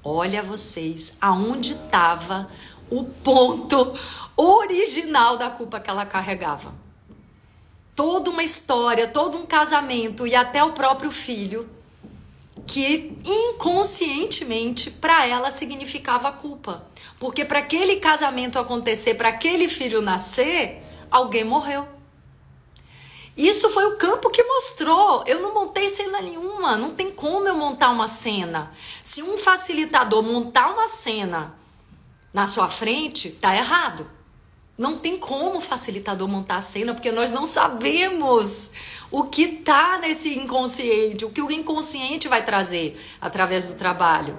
Olha vocês, aonde estava o ponto original da culpa que ela carregava. Toda uma história, todo um casamento e até o próprio filho, que inconscientemente para ela significava culpa. Porque para aquele casamento acontecer, para aquele filho nascer, alguém morreu. Isso foi o campo que mostrou. Eu não montei cena nenhuma. Não tem como eu montar uma cena. Se um facilitador montar uma cena na sua frente, tá errado. Não tem como o facilitador montar a cena, porque nós não sabemos o que tá nesse inconsciente, o que o inconsciente vai trazer através do trabalho.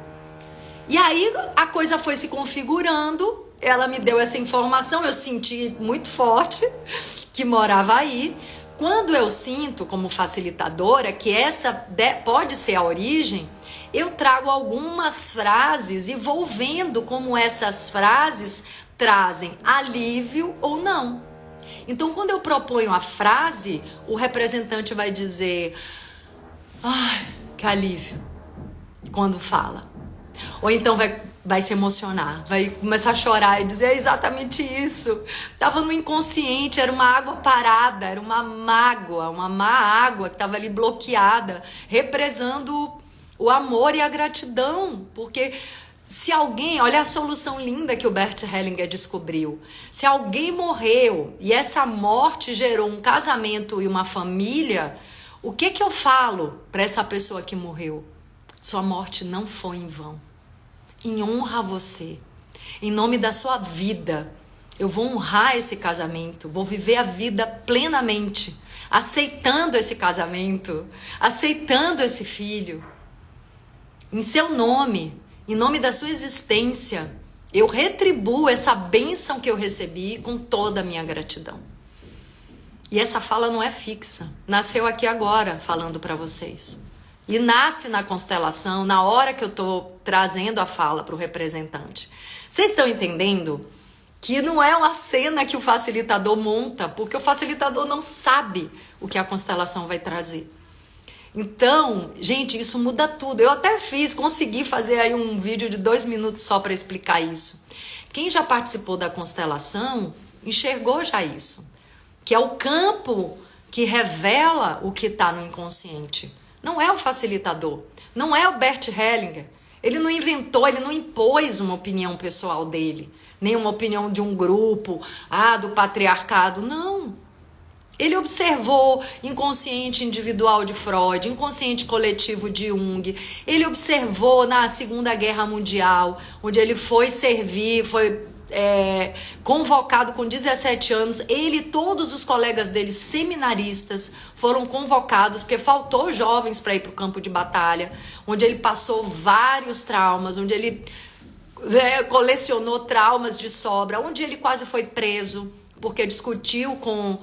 E aí a coisa foi se configurando, ela me deu essa informação, eu senti muito forte que morava aí. Quando eu sinto como facilitadora que essa pode ser a origem, eu trago algumas frases e vou vendo como essas frases trazem alívio ou não. Então, quando eu proponho a frase, o representante vai dizer, que alívio, quando fala. Ou então vai se emocionar, vai começar a chorar e dizer, é exatamente isso. Estava no inconsciente, era uma água parada, era uma mágoa, uma má água que estava ali bloqueada, represando o amor e a gratidão. Porque se alguém, olha a solução linda que o Bert Hellinger descobriu. Se alguém morreu e essa morte gerou um casamento e uma família, o que eu falo para essa pessoa que morreu? Sua morte não foi em vão. Em honra a você. Em nome da sua vida, eu vou honrar esse casamento, vou viver a vida plenamente, aceitando esse casamento, aceitando esse filho. Em seu nome, em nome da sua existência, eu retribuo essa bênção que eu recebi com toda a minha gratidão. E essa fala não é fixa. Nasceu aqui agora, falando para vocês. E nasce na constelação, na hora que eu estou trazendo a fala para o representante. Vocês estão entendendo que não é uma cena que o facilitador monta, porque o facilitador não sabe o que a constelação vai trazer. Então, gente, isso muda tudo. Eu até consegui fazer aí um vídeo de 2 minutos só para explicar isso. Quem já participou da constelação enxergou já isso, que é o campo que revela o que está no inconsciente. Não é o facilitador, não é o Bert Hellinger. Ele não inventou, ele não impôs uma opinião pessoal dele, nem uma opinião de um grupo, do patriarcado, não. Ele observou inconsciente individual de Freud, inconsciente coletivo de Jung. Ele observou na Segunda Guerra Mundial, onde ele foi servir, foi convocado com 17 anos. Ele e todos os colegas dele, seminaristas, foram convocados, porque faltou jovens para ir para o campo de batalha, onde ele passou vários traumas, onde ele colecionou traumas de sobra, onde ele quase foi preso, porque discutiu com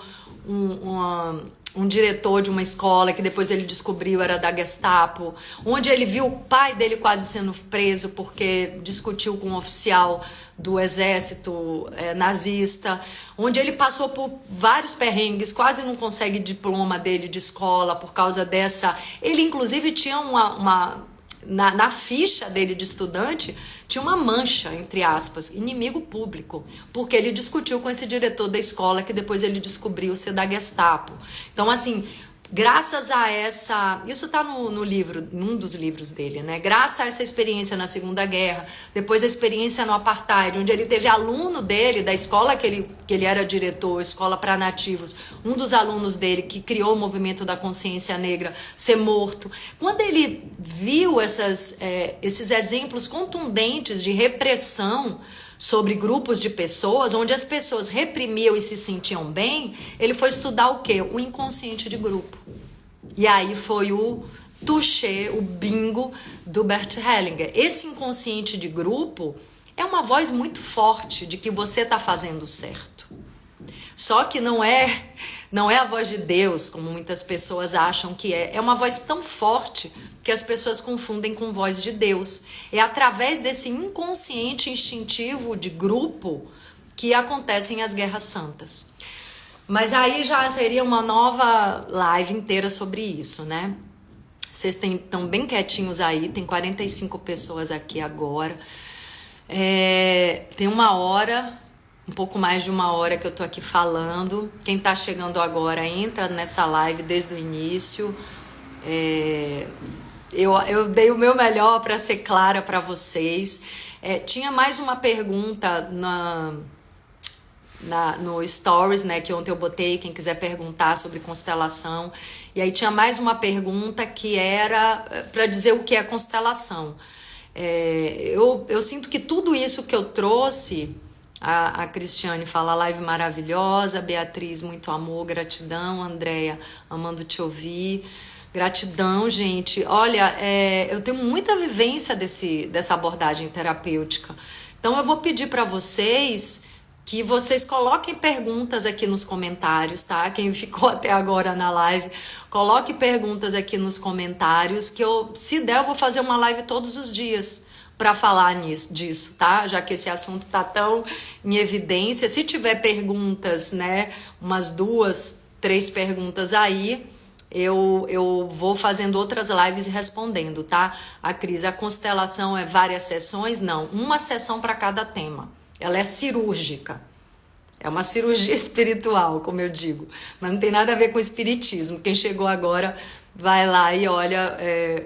um diretor de uma escola que depois ele descobriu era da Gestapo, onde ele viu o pai dele quase sendo preso porque discutiu com um oficial do exército nazista, onde ele passou por vários perrengues, quase não consegue diploma dele de escola por causa dessa. Ele inclusive tinha na ficha dele de estudante, tinha uma mancha, entre aspas, inimigo público, porque ele discutiu com esse diretor da escola que depois ele descobriu ser da Gestapo. Então, assim, Graças a essa... Isso está no livro, num dos livros dele, né? Graças a essa experiência na Segunda Guerra, depois a experiência no Apartheid, onde ele teve aluno dele, da escola que ele era diretor, escola para nativos, um dos alunos dele que criou o movimento da consciência negra, ser morto. Quando ele viu esses exemplos contundentes de repressão sobre grupos de pessoas, onde as pessoas reprimiam e se sentiam bem, ele foi estudar o quê? O inconsciente de grupo. E aí foi o touché, o bingo do Bert Hellinger. Esse inconsciente de grupo é uma voz muito forte de que você está fazendo certo. Só que não é a voz de Deus, como muitas pessoas acham que é. É uma voz tão forte que as pessoas confundem com voz de Deus. É através desse inconsciente instintivo de grupo que acontecem as guerras santas. Mas aí já seria uma nova live inteira sobre isso, né? Vocês estão bem quietinhos aí, tem 45 pessoas aqui agora. Tem uma hora... um pouco mais de uma hora que eu tô aqui falando. Quem tá chegando agora, entra nessa live desde o início. Eu dei o meu melhor para ser clara para vocês. Tinha mais uma pergunta no Stories, né, que ontem eu botei, quem quiser perguntar sobre constelação. E aí tinha mais uma pergunta que era para dizer o que é constelação. Eu sinto que tudo isso que eu trouxe... A Cristiane fala, live maravilhosa, Beatriz, muito amor, gratidão, Andréia, amando te ouvir, gratidão, gente. Olha, eu tenho muita vivência dessa abordagem terapêutica, então eu vou pedir para vocês que vocês coloquem perguntas aqui nos comentários, tá? Quem ficou até agora na live, coloque perguntas aqui nos comentários, que se der, eu vou fazer uma live todos os dias para falar disso, tá? Já que esse assunto tá tão em evidência. Se tiver perguntas, né, umas 2, 3 perguntas aí, eu vou fazendo outras lives e respondendo, tá? A Cris, a constelação é várias sessões? Não, uma sessão para cada tema. Ela é cirúrgica. É uma cirurgia espiritual, como eu digo. Mas não tem nada a ver com espiritismo. Quem chegou agora... vai lá e olha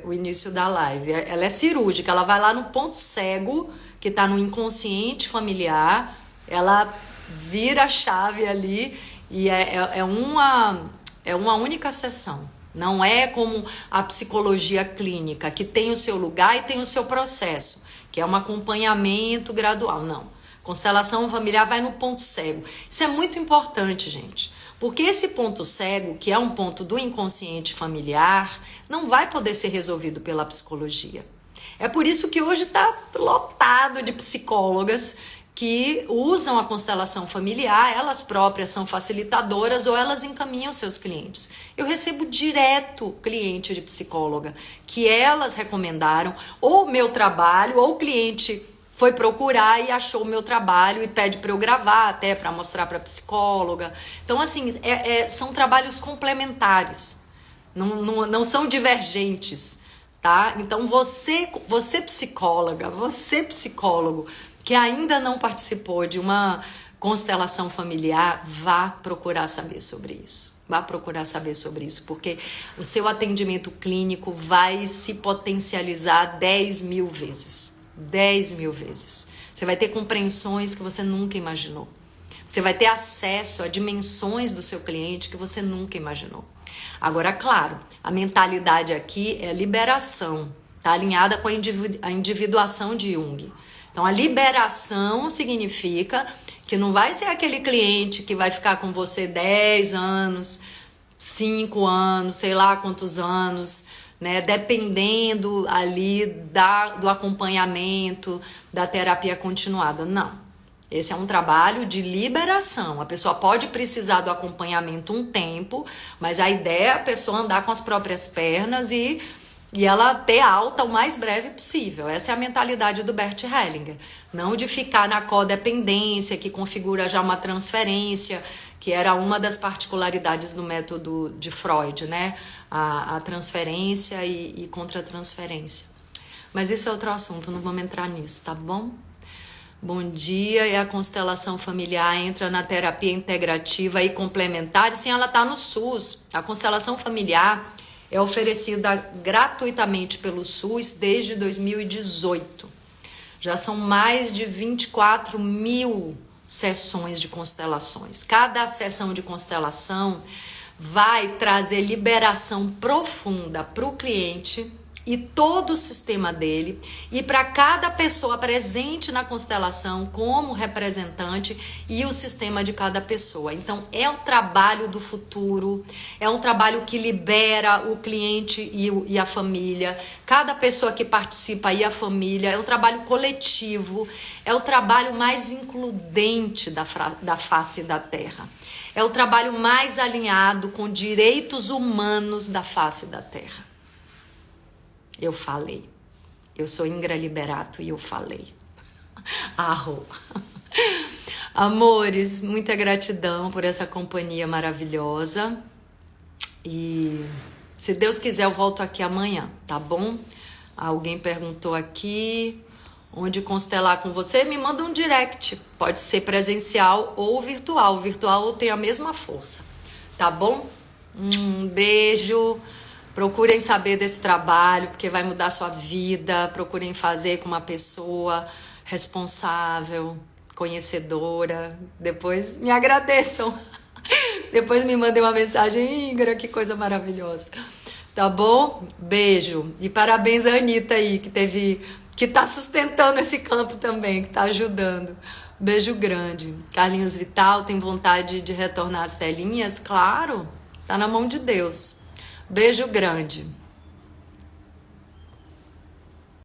o início da live. Ela é cirúrgica, ela vai lá no ponto cego, que está no inconsciente familiar, ela vira a chave ali e é uma única sessão. Não é como a psicologia clínica, que tem o seu lugar e tem o seu processo, que é um acompanhamento gradual. Não. Constelação familiar vai no ponto cego. Isso é muito importante, gente. Porque esse ponto cego, que é um ponto do inconsciente familiar, não vai poder ser resolvido pela psicologia. É por isso que hoje está lotado de psicólogas que usam a constelação familiar, elas próprias são facilitadoras ou elas encaminham seus clientes. Eu recebo direto cliente de psicóloga que elas recomendaram, ou meu trabalho, ou o cliente foi procurar e achou o meu trabalho e pede para eu gravar até para mostrar para a psicóloga. Então, assim, são trabalhos complementares, não são divergentes, tá? Então, você psicóloga, você psicólogo, que ainda não participou de uma constelação familiar, vá procurar saber sobre isso. Vá procurar saber sobre isso, porque o seu atendimento clínico vai se potencializar 10.000 vezes. 10.000 vezes. Você vai ter compreensões que você nunca imaginou. Você vai ter acesso a dimensões do seu cliente que você nunca imaginou. Agora, claro, a mentalidade aqui é liberação, tá alinhada com a individuação de Jung. Então, a liberação significa que não vai ser aquele cliente que vai ficar com você 10 anos, 5 anos, sei lá quantos anos, né, dependendo ali do acompanhamento, da terapia continuada. Não. Esse é um trabalho de liberação. A pessoa pode precisar do acompanhamento um tempo, mas a ideia é a pessoa andar com as próprias pernas e ela ter alta o mais breve possível. Essa é a mentalidade do Bert Hellinger. Não de ficar na codependência, que configura já uma transferência, que era uma das particularidades do método de Freud, né? A transferência e contra-transferência. Mas isso é outro assunto, não vamos entrar nisso, tá bom? Bom dia, e a constelação familiar entra na terapia integrativa e complementar? Sim, ela está no SUS. A constelação familiar é oferecida gratuitamente pelo SUS desde 2018. Já são mais de 24 mil sessões de constelações. Cada sessão de constelação vai trazer liberação profunda para o cliente e todo o sistema dele, e para cada pessoa presente na constelação como representante e o sistema de cada pessoa. Então é o trabalho do futuro, é um trabalho que libera o cliente e a família, cada pessoa que participa e a família, é um trabalho coletivo, é o trabalho mais includente da face da Terra. É o trabalho mais alinhado com direitos humanos da face da Terra. Eu falei. Eu sou Ingra Liberato e eu falei. Arro. Amores, muita gratidão por essa companhia maravilhosa. E se Deus quiser eu volto aqui amanhã, tá bom? Alguém perguntou aqui onde constelar com você. Me manda um direct. Pode ser presencial ou virtual. Virtual tem a mesma força, tá bom? Um beijo. Procurem saber desse trabalho, porque vai mudar a sua vida. Procurem fazer com uma pessoa responsável, conhecedora. Depois me agradeçam. Depois me mandem uma mensagem. Ingra, que coisa maravilhosa. Tá bom? Beijo. E parabéns à Anitta aí, que tá sustentando esse campo também, que tá ajudando. Beijo grande. Carlinhos Vital, tem vontade de retornar às telinhas? Claro, tá na mão de Deus. Beijo grande.